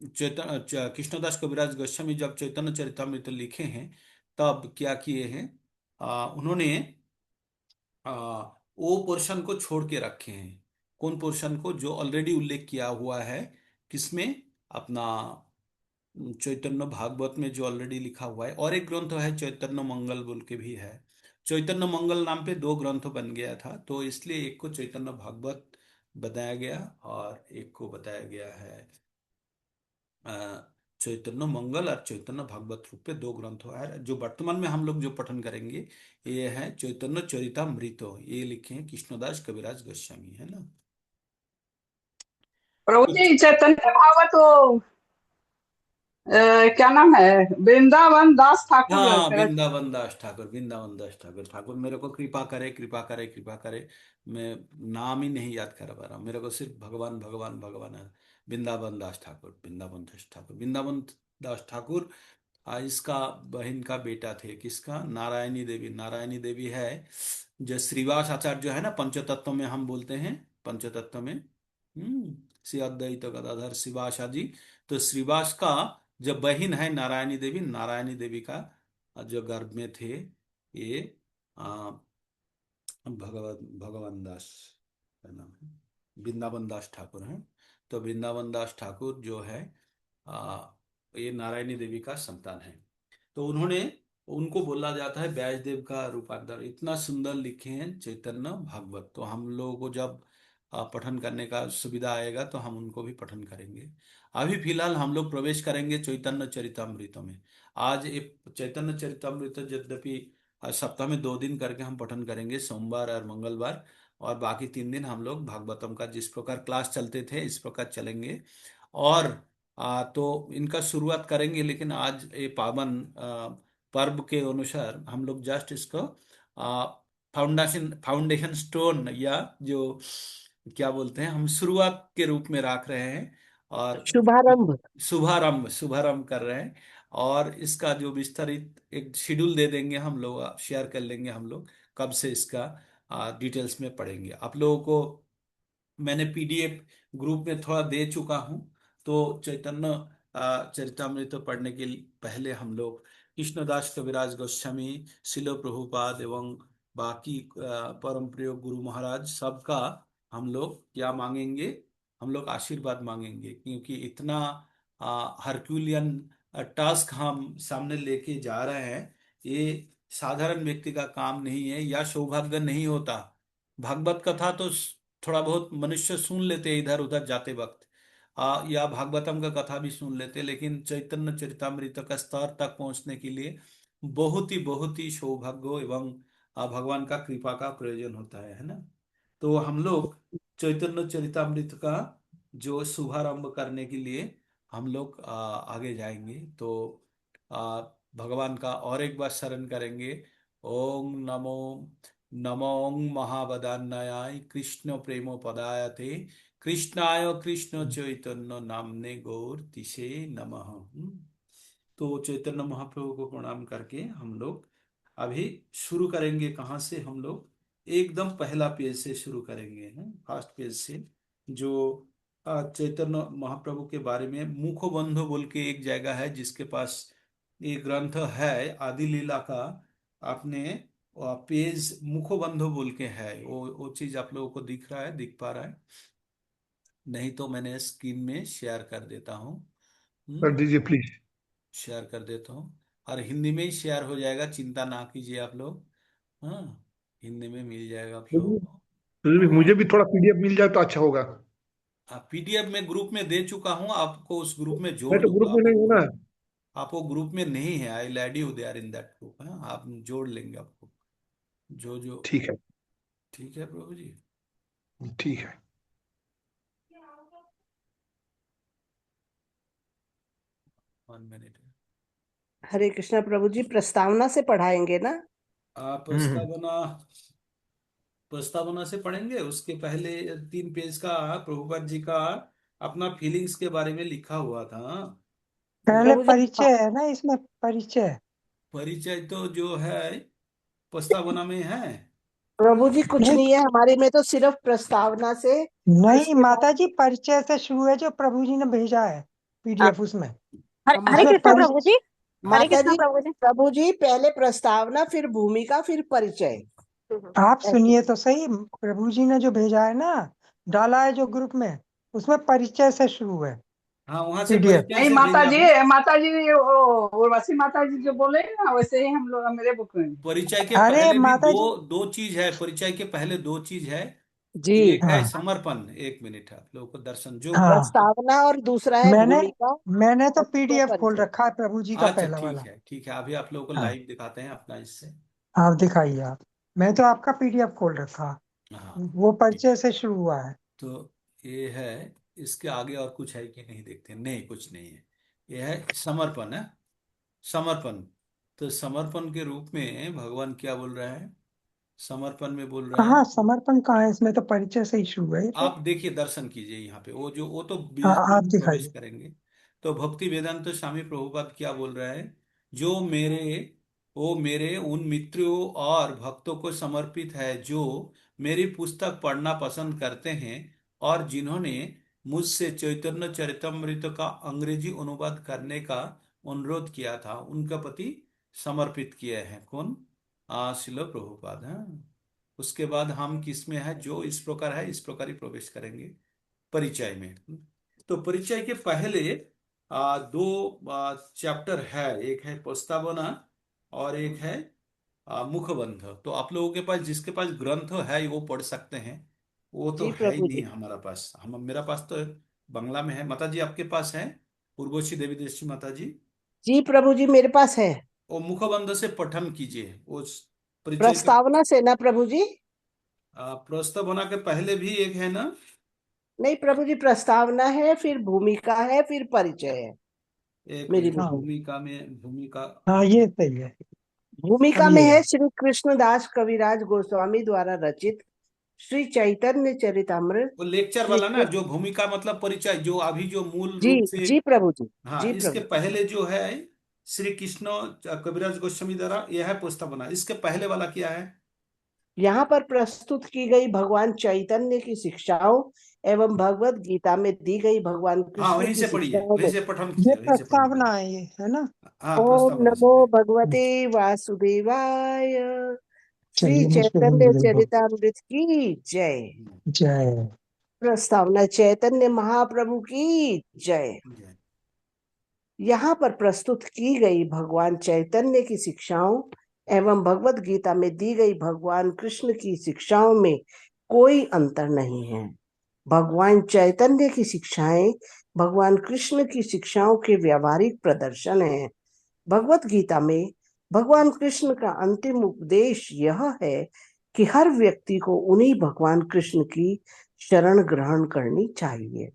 कृष्णदास कविराज गोस्वामी जब चैतन्य चरितमृत लिखे हैं, तब क्या किए हैं, उन्होंने वो पोर्शन को छोड़ के रखे हैं। कौन पोर्शन को? जो ऑलरेडी उल्लेख किया हुआ है, किसमें? अपना चैतन्य भागवत में जो ऑलरेडी लिखा हुआ है। और एक ग्रंथ है चैतन्य मंगल बोल के भी है। चैतन्य मंगल नाम पे दो ग्रंथ बन गया था, तो इसलिए एक को चैतन्य भागवत बताया गया और एक को बताया गया है अ, चैतन्य मंगल और चैतन्य भागवत रूप पे दो ग्रंथ है। जो वर्तमान में हम लोग जो पठन करेंगे, ये है चैतन्य चरितमृतो, ये लिखे हैं कृष्णदास कविराज गोस्वामी, है ना। प्रभु तो जी चैतन्य भागवत वो क्या नाम है, वृंदावन दास ठाकुर हाँ, का रचना। वृंदावन दास ठाकुर, वृंदावन दास ठाकुर। ठाकुर मेरे को कृपा करे, कृपा करे, कृपा करे। मैं नाम ही नहीं याद कर पा रहा हूँ, मेरे को सिर्फ भगवान भगवान भगवान है। वृंदावन दास ठाकुर, वृंदावन दास ठाकुर, वृंदावन दास ठाकुर। इसका बहन का बेटा थे, किसका? नारायणी देवी। नारायणी देवी है जो श्रीवास आचार्य जो है ना, पंचतत्व में हम बोलते हैं, पंचतत्व में श्री अद्वैत गदाधर श्रीवासादि। तो श्रीवास का जो बहन है नारायणी देवी, नारायणी देवी का जो गर्भ में थे ये भगवान दास का नाम है, वृंदावन दास ठाकुर हैं। तो वृंदावन दास ठाकुर जो है आ, ये नारायणी देवी का संतान है। तो उन्होंने, उनको बोला जाता है व्यासदेव का रूपांतर। इतना सुंदर लिखे हैं चैतन्य भागवत। तो हम लोगों को जब पठन करने का सुविधा आएगा तो हम उनको भी पठन करेंगे। अभी फिलहाल हम लोग प्रवेश करेंगे चैतन्य चरितमृत में। आज एक चैतन्य चरितमृत यद्यपि सप्ताह में 2 दिन करके हम पठन करेंगे, सोमवार और मंगलवार। और बाकी 3 दिन हम लोग भागवतम का जिस प्रकार क्लास चलते थे इस प्रकार चलेंगे। और तो इनका शुरुआत करेंगे, लेकिन आज ये पावन पर्व के अनुसार हम लोग जस्ट इसको फाउंडेशन फाउंडेशन स्टोन, या जो क्या बोलते हैं, हम शुरुआत के रूप में रख रहे हैं। और शुभारंभ। शुभारंभ शुभारंभ कर रहे हैं। और इसका जो विस्तारित एक शेड्यूल दे देंगे हम लोग, शेयर कर लेंगे हम लोग, कब से इसका डिटेल्स में पढ़ेंगे आप लोगों को। मैंने पीडीएफ ग्रुप में थोड़ा दे चुका हूँ। तो चैतन्य चरितमृत पढ़ने के पहले हम लोग कृष्णदास कविराज गोस्वामी, शिल प्रभुपाद एवं बाकी परम प्रिय गुरु महाराज सबका हम लोग क्या मांगेंगे? हम लोग आशीर्वाद मांगेंगे, क्योंकि इतना हरक्यूलियन टास्क हम सामने लेके जा रहे हैं। ये साधारण व्यक्ति का काम नहीं है, या सौभाग्य नहीं होता। भागवत कथा तो थोड़ा बहुत मनुष्य सुन लेते हैं इधर उधर जाते वक्त, या भागवतम का कथा भी सुन लेते, लेकिन चैतन्य चरितमृत का स्तर तक पहुंचने के लिए बहुत ही सौभाग्य एवं भगवान का कृपा का प्रयोजन होता है ना। तो हम लोग चैतन्य चरितमृत का जो शुभारंभ करने के लिए हम लोग आगे जाएंगे। तो भगवान का और एक बार शरण करेंगे। ओम नमो नमो महावदान्याय कृष्ण प्रेमो पदायते कृष्णाय कृष्ण चैतन्य नामने गौर तिसे नमः। तो चैतन्य महाप्रभु को प्रणाम करके हम लोग अभी शुरू करेंगे। कहाँ से? हम लोग एकदम पहला पेज से शुरू करेंगे, हैं फर्स्ट पेज से। जो चैतन्य महाप्रभु के बारे में मुखबंधु बोल के एक जगह है जिसके पास एक ग्रंथ है आदि लीला का। आपने पेज मुखबंधु बोल के है, वो चीज आप लोगों को दिख रहा है, दिख पा रहा है? नहीं तो मैंने स्क्रीन में शेयर कर देता हूँ। कर हम्म, दीजिए प्लीज। शेयर कर देता हूँ। और हिंदी में ही शेयर हो जाएगा, चिंता ना कीजिए आप लोग। हाँ, हिंदी में मिल जाएगा आप लोगों को। मुझे और भी थोड़ा पीडीएफ मिल जाए तो अच्छा होगा। पीडीएफ में ग्रुप में दे चुका हूँ, आपको उस ग्रुप में मैं जोड़ तो दूंगा। ग्रुप में नहीं हूँ ना। आपको ग्रुप में नहीं है, I add you there in that group, है आप जोड़ लेंगे आपको जो जो। ठीक है। ठीक है प्रभु जी। ठीक है। 1 मिनट। हरे कृष्णा प्रभु जी, प्रस्तावना से पढ़ाएंगे ना? आप हम्म। प्रस्तावना, प्रस्तावना से पढ़ेंगे। उसके पहले 3 पेज का प्रभुपाद जी का अपना फीलिंग्स के बारे में लिखा हुआ था। तो पहले प्रभु जी परिचय है ना, इसमें परिचय। परिचय तो जो है प्रस्तावना में है। प्रभु जी कुछ नहीं नहीं है हमारे में, तो सिर्फ प्रस्तावना से नहीं उसके बाद माता जी, परिचय से शुरू है जो प्रभु जी ने भेजा है पीडीएफ उसमें। हरे हरे हमारे उसमें कृष्णा परि प्रभु जी। हरे माता कृष्णा जी, प्रभु जी। प्रभु जी पहले प्रस्तावना, फिर भूमिका, फिर परिचय, आप ऐसे। सुनिए तो सही, प्रभु जी ने जो भेजा है ना, डाला है जो ग्रुप में, उसमें परिचय से शुरू है हाँ, वहां से पीडीएफ। परिचय नहीं से माता भेजा जी, है। माता जी वो उर्वशी माता जी जो बोले ना, वैसे ही हम लोग मेरे बुक में। परिचय के अरे पहले भी माता दो जी, दो चीज है, परिचय के पहले दो चीज है। जी, एक है हाँ समर्पण, एक मिनट है, आप लोगों को दर्शन जो हाँ, प्रस्तावना और दूसरा है मैंने भूमिका मैंने तो और तीसरा पीडीएफ खोल परिचय। रखा है प्रभु जी का अच्छा पहला ठीक वाला। है, ठीक है, अभी आप लोगों को हाँ, लाइव दिखाते हैं अपना इससे। आप दिखाइए आप। मैं तो आपका पीडीएफ खोल रखा, हाँ वो ठीक परिचय है। से शुरू हुआ है। तो ये है, इसके आगे और कुछ है कि नहीं देखते हैं? नहीं, कुछ नहीं है। ये है समर्पण है, समर्पण। तो समर्पण के रूप में भगवान क्या बोल रहा है? समर्पण में बोल रहा है, कहाँ समर्पण कहाँ है इसमें? तो परिचय से ही शुरू है ये तो। आप देखिए, दर्शन कीजिए यहाँ पे, वो तो हाँ, बीच में आप हम प्रवेश दिखाइए। करेंगे। तो भक्ति वेदांत स्वामी प्रभुपाद क्या बोल रहा है? जो मेरे वो मेरे उन मित्रों और भक्तों को समर्पित है जो मेरी पुस्तक पढ़ना पसंद करते हैं और जिन्होंने मुझसे चैतन्य चरितमृत का अंग्रेजी अनुवाद करने का अनुरोध किया था, उनका प्रति समर्पित किए हैं। कौन? श्रील प्रभुपाद। हाँ, उसके बाद हम किस में है? जो इस प्रकार है, इस प्रकार ही प्रवेश करेंगे परिचय में। तो परिचय के पहले दो चैप्टर है, एक है प्रस्तावना और एक है मुखबंध। तो आप लोगों के पास, जिसके पास ग्रंथ है वो पढ़ सकते हैं। वो तो जी है ही प्रभु नहीं जी। हमारा पास, हम मेरा पास तो बंगला में है। माता जी आपके पास है? उर्वशी देवी देशी माता जी, जी प्रभु जी मेरे पास है। वो मुखबंध से पठन कीजिए उस परिचय के। प्रस्तावना से ना प्रभु जी? प्रस्तावना के पहले भी एक है ना? नहीं प्रभु जी, प्रस्तावना है, फिर भूमिका है, फिर परिचय है एक मेरी मिनट, बुक हाँ में। भूमिका। हाँ, ये सही है। अब भूमिका में ये है है। श्री कृष्णदास कविराज गोस्वामी द्वारा रचित श्री चैतन्य चरितमृत। वो लेक्चर श्री वाला ना, कृष्ण, जो भूमिका मतलब परिचय, जो अभी जो मूल जी रूप से। जी प्रभु जी। हाँ, जी इसके प्रभु। पहले जो है श्री कृष्ण कविराज गोस्वामी द्वारा, यह है पुस्तक। इसके पहले वाला क्या है? यहाँ पर प्रस्तुत की गई भगवान चैतन्य की शिक्षाओं एवं भगवत गीता में दी गई भगवान हाँ, कृष्ण वहीं की से पढ़िए, शिक्षाओं वहीं में। से पठन ये कीजिए, वहीं से पठन कीजिए। प्रस्तावना है, ये है ना? हाँ, ओम प्रस्तावना से नमो पढ़िए। भगवते वासुदेवाय। श्री चलिए, मुझ पे भूल चैतन्य गई वो। चरितामृत की जय। जय। प्रस्तावना चैतन्य महाप्रभु की जय। जय। यहाँ पर प्रस्तुत की गई भगवान चैतन्य की शिक्षाओं एवं भगवत गीता में दी गई भगवान कृष्ण की शिक्षाओं में कोई अंतर नहीं है। भगवान चैतन्य की शिक्षाएं भगवान कृष्ण की शिक्षाओं के व्यावहारिक प्रदर्शन हैं। भगवत गीता में भगवान कृष्ण का अंतिम उपदेश यह है कि हर व्यक्ति को उन्हीं भगवान कृष्ण की शरण ग्रहण करनी चाहिए।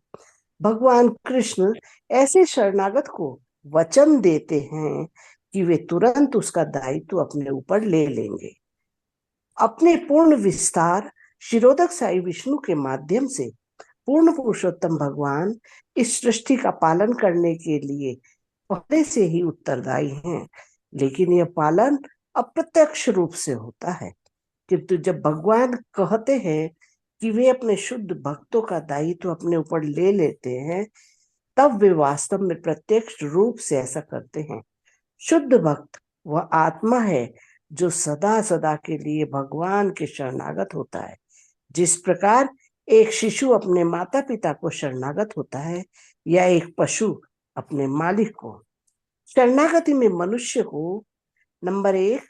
भगवान कृष्ण ऐसे शरणागत को वचन देते हैं कि वे तुरंत उसका दायित्व अपने ऊपर ले लेंगे। अपने पूर्ण विस्तार शिरोधक साई विष्णु के माध्यम से पूर्ण पुरुषोत्तम भगवान इस सृष्टि का पालन करने के लिए पहले से ही उत्तरदायी हैं, लेकिन यह पालन अप्रत्यक्ष रूप से होता है। किंतु जब भगवान कहते हैं कि वे अपने शुद्ध भक्तों का दायित्व अपने ऊपर ले लेते हैं, तब वे वास्तव में प्रत्यक्ष रूप से ऐसा करते हैं। शुद्ध भक्त वह आत्मा है जो सदा सदा के लिए भगवान के शरणागत होता है। जिस प्रकार एक शिशु अपने माता पिता को शरणागत होता है या एक पशु अपने मालिक को। शरणागति में मनुष्य को नंबर 1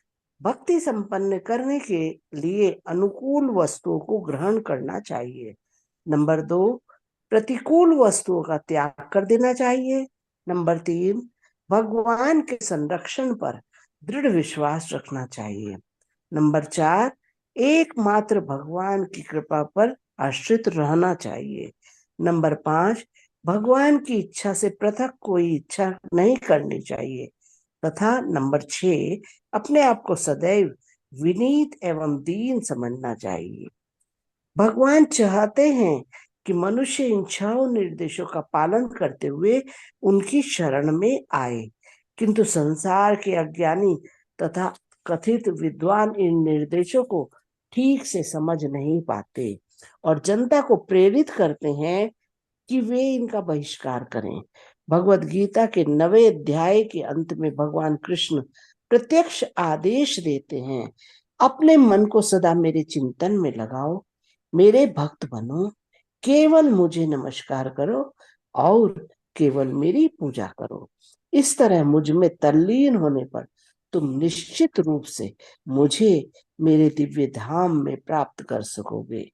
भक्ति संपन्न करने के लिए अनुकूल वस्तुओं को ग्रहण करना चाहिए। नंबर 2 प्रतिकूल वस्तुओं का त्याग कर देना चाहिए। नंबर 3 भगवान के संरक्षण पर दृढ़ विश्वास रखना चाहिए। नंबर 4 एकमात्र भगवान की कृपा पर आश्रित रहना चाहिए। नंबर 5 भगवान की इच्छा से पृथक कोई इच्छा नहीं करनी चाहिए। तथा नंबर 6 अपने आप को सदैव विनीत एवं दीन समझना चाहिए। भगवान चाहते हैं कि मनुष्य इन 6 निर्देशों का पालन करते हुए उनकी शरण में आए, किंतु संसार के अज्ञानी तथा कथित विद्वान इन निर्देशों को ठीक से समझ नहीं पाते और जनता को प्रेरित करते हैं कि वे इनका बहिष्कार करें। भगवत गीता के 9वें अध्याय के अंत में भगवान कृष्ण प्रत्यक्ष आदेश देते हैं, अपने मन को सदा मेरे चिंतन में लगाओ, मेरे भक्त बनो, केवल मुझे नमस्कार करो और केवल मेरी पूजा करो। इस तरह मुझ में तल्लीन होने पर तुम निश्चित रूप से मुझे मेरे दिव्य धाम में प्राप्त कर सकोगे।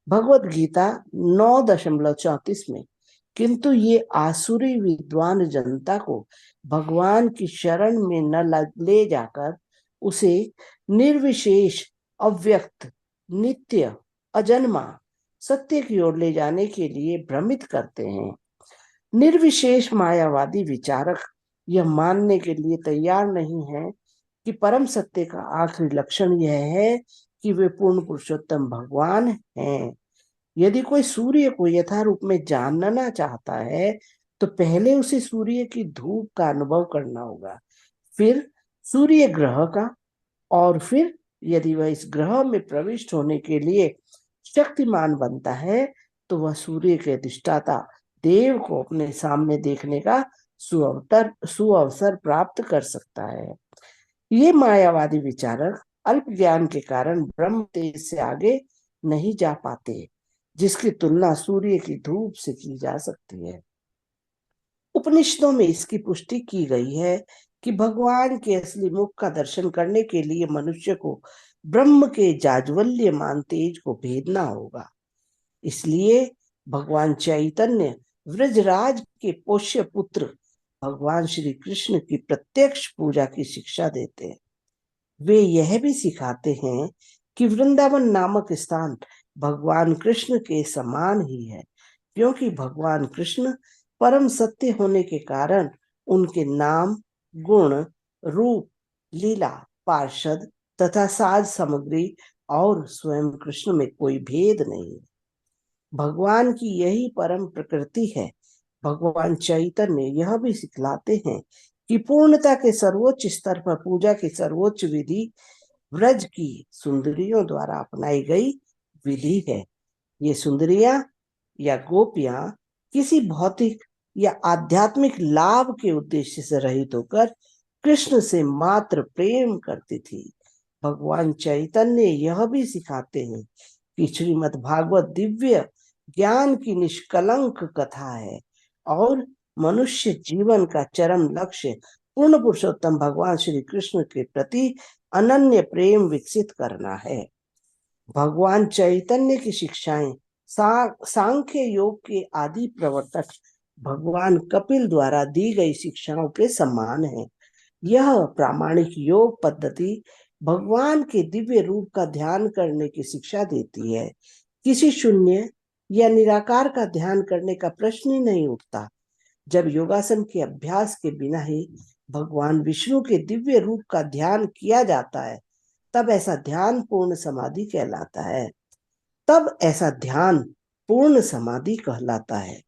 भगवत गीता 9:34 में। किंतु ये आसुरी विद्वान जनता को भगवान की शरण में न ले जाकर उसे निर्विशेष, अव्यक्त, नित्य, अजन्मा सत्य की ओर ले जाने के लिए भ्रमित करते हैं। निर्विशेष मायावादी विचारक यह मानने के लिए तैयार नहीं है कि परम सत्य का आखिरी लक्षण यह है कि वे पूर्ण पुरुषोत्तम भगवान हैं। यदि कोई सूर्य को यथारूप में जानना चाहता है तो पहले उसे सूर्य की धूप का अनुभव करना होगा, फिर सूर्य ग्रह का, और फिर यदि वह इस ग्रह में प्रविष्ट होने के लिए शक्तिमान बनता है तो वह सूर्य के अधिष्ठाता देव को अपने सामने देखने का सुअवसर प्राप्त कर सकता है। ये मायावादी विचारक अल्प ज्ञान के कारण ब्रह्म तेज से आगे नहीं जा पाते, जिसकी तुलना सूर्य की धूप से की जा सकती है। उपनिषदों में इसकी पुष्टि की गई है कि भगवान के असली मुख का दर्शन करने के लिए मनुष्य को ब्रह्म के जाज्वल्यमान तेज को भेदना होगा। इसलिए भगवान चैतन्य व्रजराज के पोष्य पुत्र भगवान श्री कृष्ण की प्रत्यक्ष पूजा की शिक्षा देते हैं। वे यह भी सिखाते हैं कि वृंदावन नामक स्थान भगवान कृष्ण के समान ही है, क्योंकि भगवान कृष्ण परम सत्य होने के कारण उनके नाम, गुण, रूप, लीला, पार्षद तथा साज सामग्री और स्वयं कृष्ण में कोई भेद नहीं है। भगवान की यही परम प्रकृति है। भगवान चैतन्य यह भी सिखलाते हैं कि पूर्णता के सर्वोच्च स्तर पर पूजा की सर्वोच्च विधि व्रज की सुंदरियों द्वारा अपनाई गई विधि है। ये सुंदरियां या गोपियां किसी भौतिक या आध्यात्मिक लाभ के उद्देश्य से रहित होकर कृष्ण से मात्र प्रेम करती थी। भगवान चैतन्य यह भी सिखाते हैं कि श्रीमद् भागवत दिव्य ज्ञान की निष्कलंक कथा है और मनुष्य जीवन का चरम लक्ष्य पूर्ण पुरुषोत्तम भगवान श्री कृष्ण के प्रति अनन्य प्रेम विकसित करना है। भगवान चैतन्य की शिक्षाएं सांख्य योग के आदि प्रवर्तक भगवान कपिल द्वारा दी गई शिक्षाओं के समान है। यह प्रामाणिक योग पद्धति भगवान के दिव्य रूप का ध्यान करने की शिक्षा देती है। किसी शून्य या निराकार का ध्यान करने का प्रश्न ही नहीं उठता। जब योगासन के अभ्यास के बिना ही भगवान विष्णु के दिव्य रूप का ध्यान किया जाता है, तब ऐसा ध्यान पूर्ण समाधि कहलाता है।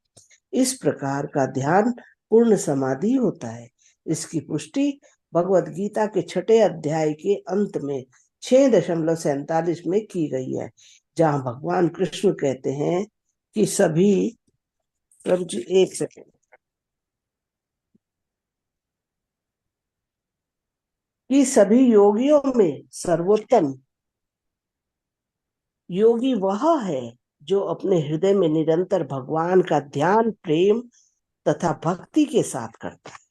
इस प्रकार का ध्यान पूर्ण समाधि होता है। इसकी पुष्टि भगवत गीता के 6 अध्याय के अंत में 6:47 में की गई है, जहां भगवान कृष्ण कहते हैं कि सभी एक सेकेंड कि सभी योगियों में सर्वोत्तम योगी वह है जो अपने हृदय में निरंतर भगवान का ध्यान प्रेम तथा भक्ति के साथ करता है।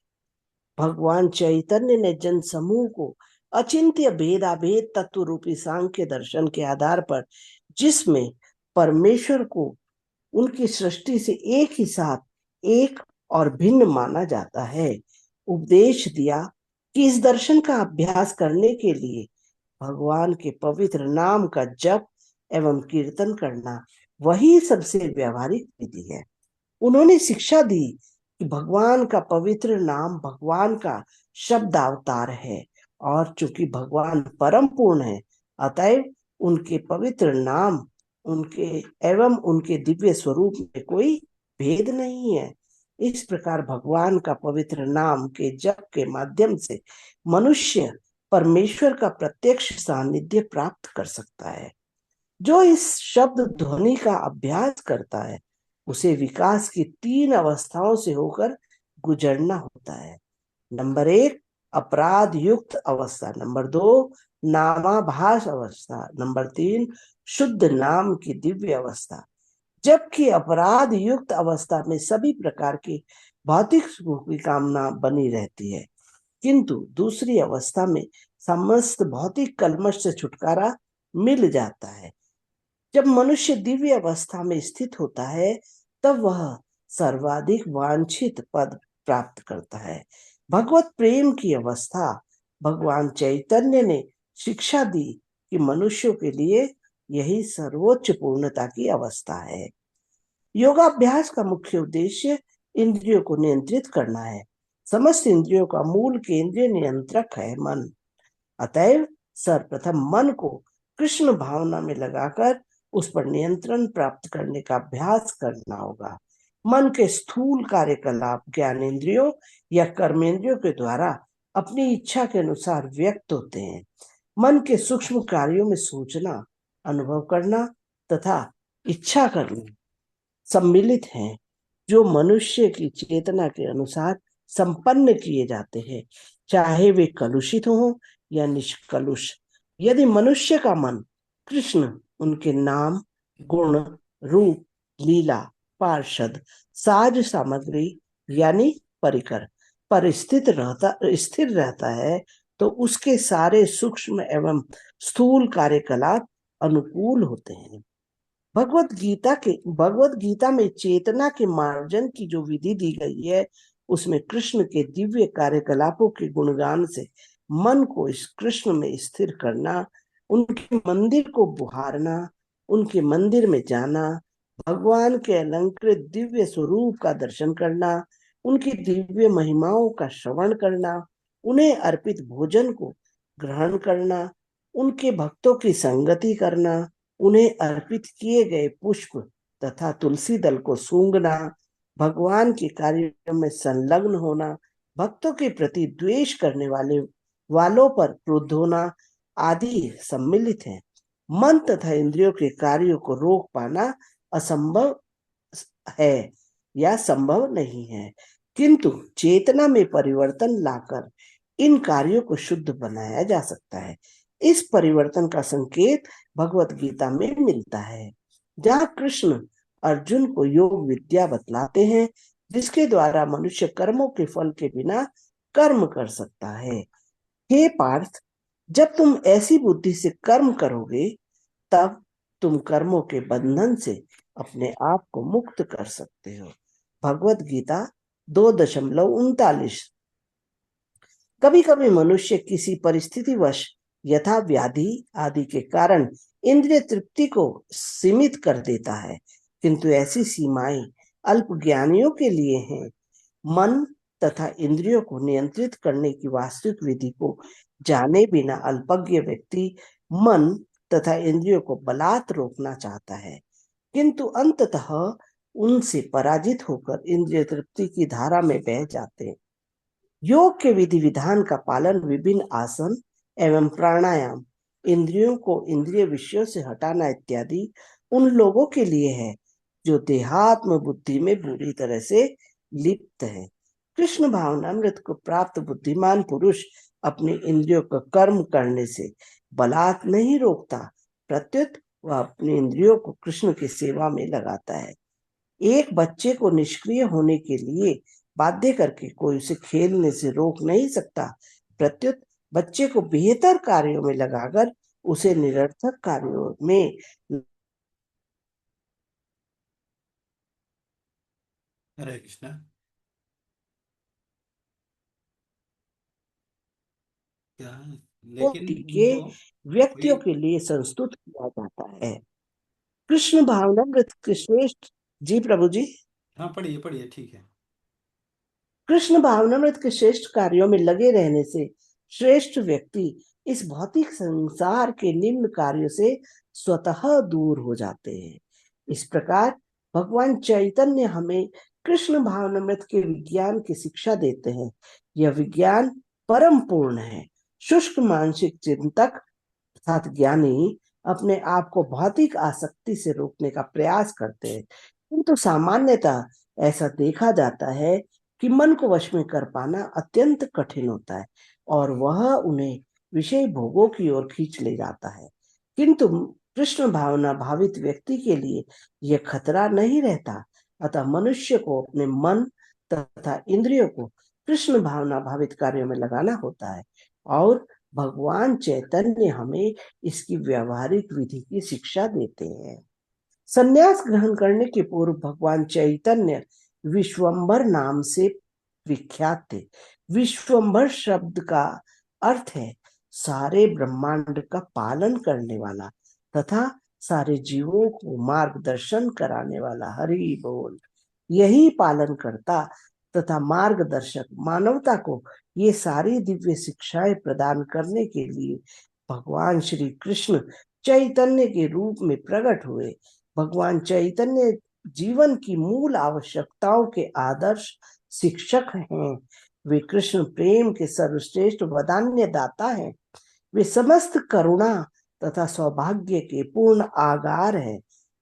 भगवान चैतन्य ने जन समूह को अचिंत्य भेदाभेद तत्व रूपी सांख्य दर्शन के आधार पर, जिसमें परमेश्वर को उनकी सृष्टि से एक ही साथ एक और भिन्न माना जाता है, उपदेश दिया कि इस दर्शन का अभ्यास करने के लिए भगवान के पवित्र नाम का जप एवं कीर्तन करना वही सबसे व्यवहारिक विधि है। उन्होंने शिक्षा दी कि भगवान का पवित्र नाम भगवान का शब्द अवतार है और चूंकि भगवान परम पूर्ण है, अतएव उनके पवित्र नाम उनके एवं उनके दिव्य स्वरूप में कोई भेद नहीं है। इस प्रकार भगवान का पवित्र नाम के जप के माध्यम से मनुष्य परमेश्वर का प्रत्यक्ष सानिध्य प्राप्त कर सकता है। जो इस शब्द ध्वनि का अभ्यास करता है उसे विकास की 3 अवस्थाओं से होकर गुजरना होता है। नंबर 1 अपराध युक्त अवस्था, नंबर 2 नामाभास अवस्था, नंबर 3 शुद्ध नाम की दिव्य अवस्था। जबकि अपराध युक्त अवस्था में सभी प्रकार की भौतिक सुख की कामना बनी रहती है, किंतु दूसरी अवस्था में समस्त भौतिक कल्मश से छुटकारा मिल जाता है। जब मनुष्य दिव्य अवस्था में स्थित होता है तब वह सर्वाधिक वांछित पद प्राप्त करता है। भगवत प्रेम की अवस्था भगवान चैतन्य ने शिक्षा दी कि मनुष्यों के लिए यही सर्वोच्च पूर्णता की अवस्था है। योगाभ्यास का मुख्य उद्देश्य इंद्रियों को नियंत्रित करना है। समस्त इंद्रियों का मूल केंद्रीय नियंत्रक है मन। अतएव सर्वप्रथम मन को कृष्ण भावना में लगाकर उस पर नियंत्रण प्राप्त करने का अभ्यास करना होगा। मन के स्थूल कार्यकलाप ज्ञानेंद्रियों या कर्मेंद्रियों के द्वारा अपनी इच्छा के अनुसार व्यक्त होते हैं। मन के सूक्ष्म कार्यों में सोचना, अनुभव करना तथा इच्छा करना सम्मिलित हैं, जो मनुष्य की चेतना के अनुसार संपन्न किए जाते हैं, चाहे वे कलुषित हों या निष्कलुष। यदि मनुष्य का मन कृष्ण, उनके नाम, गुण, रूप, लीला, पार्षद, साज सामग्री यानी परिकर पर स्थिर रहता है तो उसके सारे सूक्ष्म एवं स्थूल कार्यकलाप अनुकूल होते हैं। भगवत गीता में चेतना के मार्जन की जो विधि दी गई है उसमें कृष्ण के दिव्य कार्यकलापों के गुणगान से मन को इस कृष्ण में स्थिर करना, उनके मंदिर को बुहारना, उनके मंदिर में जाना, भगवान के अलंकृत दिव्य स्वरूप का दर्शन करना, उनकी दिव्य महिमाओं का श्रवण करना, उन्हें अर्पित भोजन को ग्रहण करना, उनके भक्तों की संगति करना, उन्हें अर्पित किए गए पुष्प तथा तुलसी दल को सूंघना, भगवान के कार्यों में संलग्न होना, भक्तों के प्रति द्वेष करने वालों पर क्रुद्ध होना आदि सम्मिलित है। मन तथा इंद्रियों के कार्यों को रोक पाना असंभव है या संभव नहीं है, किंतु चेतना में परिवर्तन लाकर इन कार्यों को शुद्ध बनाया जा सकता है। इस परिवर्तन का संकेत भगवत गीता में मिलता है, जहाँ कृष्ण अर्जुन को योग विद्या बतलाते हैं, जिसके द्वारा मनुष्य कर्मों के फल के बिना कर्म कर सकता है। हे पार्थ, जब तुम ऐसी बुद्धि से कर्म करोगे तब तुम कर्मों के बंधन से अपने आप को मुक्त कर सकते हो। भगवत गीता 2:39। कभी कभी मनुष्य किसी परिस्थितिवश यथा व्याधि आदि के कारण इंद्रिय तृप्ति को सीमित कर देता है, किंतु ऐसी सीमाएं अल्पज्ञानियों के लिए हैं। मन तथा इंद्रियों को नियंत्रित करने की वास्तविक विधि को जाने बिना अल्पज्ञ व्यक्ति मन तथा इंद्रियों को बलात् रोकना चाहता है, किंतु अंततः उनसे पराजित होकर इंद्रिय तृप्ति की धारा में बह जाते हैं। योग के विधि विधान का पालन विभिन्न आसन एवं प्राणायाम, इंद्रियों को इंद्रिय विषयों से हटाना इत्यादि उन लोगों के लिए है जो देहात्म बुद्धि में बुरी तरह से लिप्त है। कृष्ण भावनामृत को प्राप्त बुद्धिमान पुरुष अपने इंद्रियों का कर्म करने से बलात् नहीं रोकता, प्रत्युत वह अपनी इंद्रियों को कृष्ण की सेवा में लगाता है। एक बच्चे को निष्क्रिय होने के लिए बाध्य करके कोई उसे खेलने से रोक नहीं सकता, प्रत्युत बच्चे को बेहतर कार्यों में लगाकर उसे निरर्थक कार्यों में। हरे कृष्णा। क्या? लेकिन कोटि के वो व्यक्तियों वही। के लिए संस्तुत किया जाता है। कृष्ण भावनामृत के श्रेष्ठ जी प्रभु जी। हाँ, पढ़िए पढ़िए, ठीक है। कृष्ण भावनामृत के श्रेष्ठ कार्यों में लगे रहने से श्रेष्ठ व्यक्ति इस भौतिक संसार के निम्न कार्यों से स्वतः दूर हो जाते हैं। इस प्रकार भगवान चैतन्य हमें कृष्ण भावनामृत के विज्ञान की शिक्षा देते हैं। यह विज्ञान परम पूर्ण है। शुष्क मानसिक चिंतक अर्थात ज्ञानी अपने आप को भौतिक आसक्ति से रोकने का प्रयास करते हैं, किंतु सामान्यतः ऐसा देखा जाता है कि मन को वश में कर पाना अत्यंत कठिन होता है और वह उन्हें विषय भोगों की ओर खींच ले जाता है। किंतु कृष्ण भावना भावित व्यक्ति के लिए यह खतरा नहीं रहता। अतः मनुष्य को अपने मन तथा इंद्रियों को कृष्ण भावना भावित कार्यों में लगाना होता है और भगवान चैतन्य हमें इसकी व्यवहारिक विधि की शिक्षा देते हैं। संन्यास ग्रहण करने के पूर्व भगवान चैतन्य विश्वंभर नाम से विख्यात थे। विश्वंभर शब्द का अर्थ है सारे ब्रह्मांड का पालन करने वाला तथा सारे जीवों को मार्गदर्शन कराने वाला। हरि बोल। यही पालन करता तथा मार्गदर्शक मानवता को ये सारी दिव्य शिक्षाएं प्रदान करने के लिए भगवान श्री कृष्ण चैतन्य के रूप में प्रकट हुए। भगवान चैतन्य जीवन की मूल आवश्यकताओं के आदर्श शिक्षक हैं। वे कृष्ण प्रेम के सर्वश्रेष्ठ वदान्य दाता हैं। वे समस्त करुणा तथा सौभाग्य के पूर्ण आगार हैं।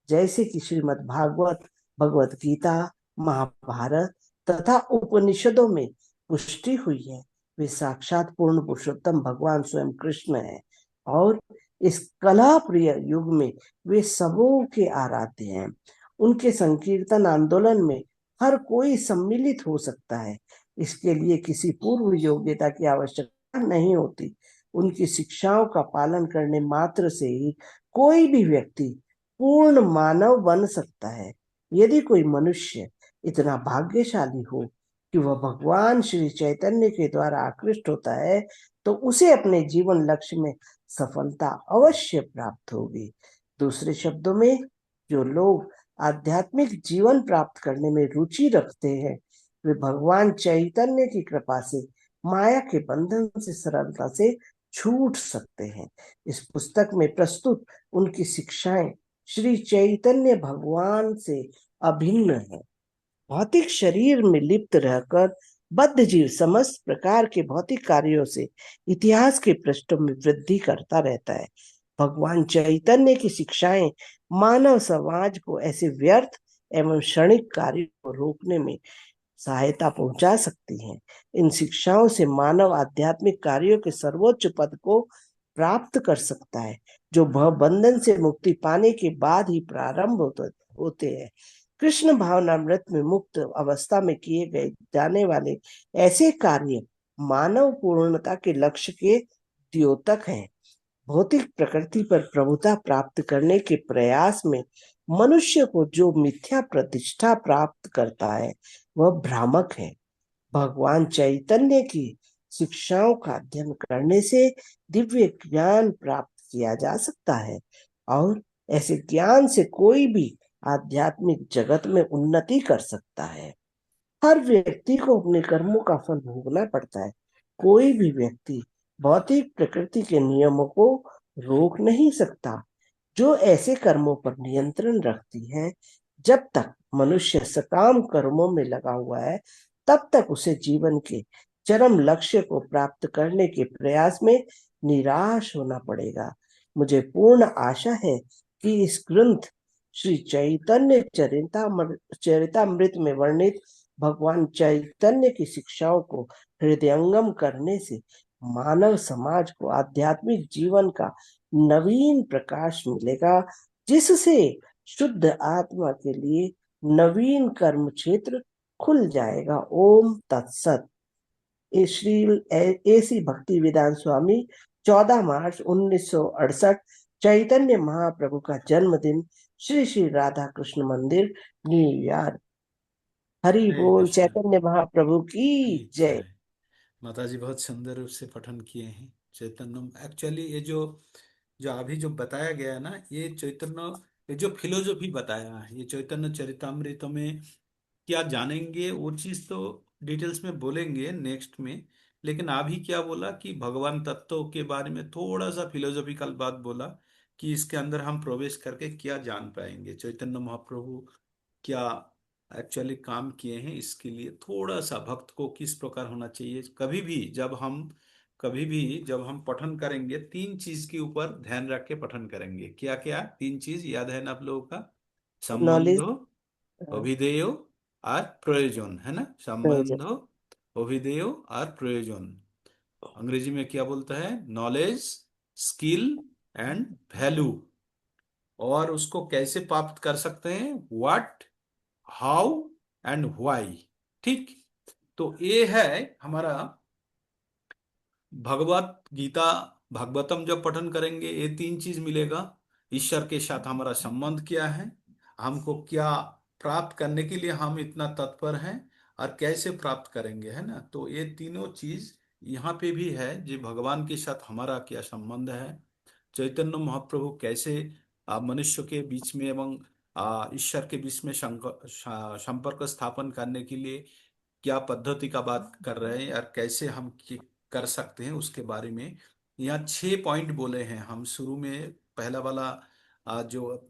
जैसे कि श्रीमद् भागवत, भगवत गीता, महाभारत तथा उपनिषदों में पुष्टि हुई है, वे साक्षात पूर्ण पुरुषोत्तम भगवान स्वयं कृष्ण है और इस कला प्रिय युग में वे सबों के आराध्य हैं। उनके संकीर्तन आंदोलन में हर कोई सम्मिलित हो सकता है। इसके लिए किसी पूर्व योग्यता की आवश्यकता नहीं होती। उनकी शिक्षाओं का पालन करने मात्र से ही कोई भी व्यक्ति पूर्ण मानव बन सकता है। यदि कोई मनुष्य इतना भाग्यशाली हो कि वह भगवान श्री चैतन्य के द्वारा आकृष्ट होता है तो उसे अपने जीवन लक्ष्य में सफलता अवश्य प्राप्त होगी। दूसरे शब्दों में, जो लोग आध्यात्मिक जीवन प्राप्त करने में रुचि रखते हैं वे भगवान चैतन्य की कृपा से माया के बंधन से सरलता से छूट सकते हैं। इस पुस्तक में प्रस्तुत उनकी शिक्षाएं श्री चैतन्य भगवान से अभिन्न है। भौतिक शरीर में लिप्त रहकर बद्ध जीव समस्त प्रकार के भौतिक कार्यों से इतिहास के पृष्ठों में वृद्धि करता रहता है। भगवान चैतन्य की शिक्षाएं मानव समाज को ऐसे व्यर्थ एवं क्षणिक कार्यों को रोकने में सहायता पहुंचा सकती हैं। इन शिक्षाओं से मानव आध्यात्मिक कार्यों के सर्वोच्च पद को प्राप्त कर सकता है, जो भव बंधन से मुक्ति पाने के बाद ही प्रारंभ होते हैं। कृष्ण भावनामृत में मुक्त अवस्था में किए गए जाने वाले ऐसे कार्य मानव पूर्णता के लक्ष्य के द्योतक हैं। भौतिक प्रकृति पर प्रभुता प्राप्त करने के प्रयास में मनुष्य को जो मिथ्या प्रतिष्ठा प्राप्त करता है वह भ्रामक है। भगवान चैतन्य की शिक्षाओं का अध्ययन करने से दिव्य ज्ञान प्राप्त किया जा सकता है और ऐसे ज्ञान से कोई भी आध्यात्मिक जगत में उन्नति कर सकता है। हर व्यक्ति को अपने कर्मों का फल भोगना पड़ता है। कोई भी व्यक्ति भौतिक प्रकृति के नियमों को रोक नहीं सकता। जो ऐसे कर्मों पर नियंत्रण रखती है, जब तक मनुष्य सकाम कर्मों में लगा हुआ है तब तक उसे जीवन के चरम लक्ष्य को प्राप्त करने के प्रयास में निराश होना पड़ेगा। मुझे पूर्ण आशा है कि इस ग्रंथ श्री चैतन्य चरितामृत में वर्णित भगवान चैतन्य की शिक्षाओं को हृदयंगम करने से मानव समाज को आध्यात्मिक जीवन का नवीन प्रकाश मिलेगा, जिससे शुद्ध आत्मा के लिए नवीन कर्म क्षेत्र खुल जाएगा। ओम तत्सत। श्री एसी भक्ति वेदांत स्वामी 14 मार्च 1968 चैतन्य महाप्रभु का जन्मदिन, श्री श्री राधा कृष्ण मंदिर, न्यूयॉर्क। हरि हरे बोल। कृष्ण चैतन्य महाप्रभु की की जय। जय। माता जी बहुत सुंदर रूप से पठन किए हैं चैतन्यम। एक्चुअली ये जो जो अभी जो बताया गया है ना, ये चैतन्य, ये जो फिलोसफी बताया है, ये चैतन्य चरितामृत में क्या जानेंगे वो चीज तो डिटेल्स में बोलेंगे नेक्स्ट में। लेकिन अभी क्या बोला कि भगवान तत्व के बारे में थोड़ा सा फिलोसॉफिकल बात बोला कि इसके अंदर हम प्रवेश करके क्या जान पाएंगे, चैतन्य महाप्रभु क्या एक्चुअली काम किए हैं, इसके लिए थोड़ा सा भक्त को किस प्रकार होना चाहिए। कभी भी जब हम पठन करेंगे, तीन चीज के ऊपर ध्यान रख के पठन करेंगे। क्या क्या तीन चीज याद है ना आप लोगों का? संबंध, नॉलेज, अभिधेय और प्रयोजन, है ना? संबंध, अभिधेय और प्रयोजन। अंग्रेजी में क्या बोलता है? Knowledge, skill and value. और उसको कैसे प्राप्त कर सकते हैं? What, how and why. ठीक। तो ये है हमारा भगवत गीता, भागवतम जब पठन करेंगे ये तीन चीज मिलेगा। ईश्वर के साथ हमारा संबंध क्या है, हमको क्या प्राप्त करने के लिए हम इतना तत्पर हैं, और कैसे प्राप्त करेंगे, है ना? तो ये तीनों चीज यहाँ पे भी है, जो भगवान के साथ हमारा क्या संबंध है, चैतन्य महाप्रभु कैसे मनुष्य के बीच में एवं ईश्वर के बीच में संपर्क स्थापन करने के लिए क्या पद्धति का बात कर रहे हैं, और कैसे हम कर सकते हैं उसके बारे में यहाँ 6 पॉइंट बोले हैं हम शुरू में। पहला वाला जो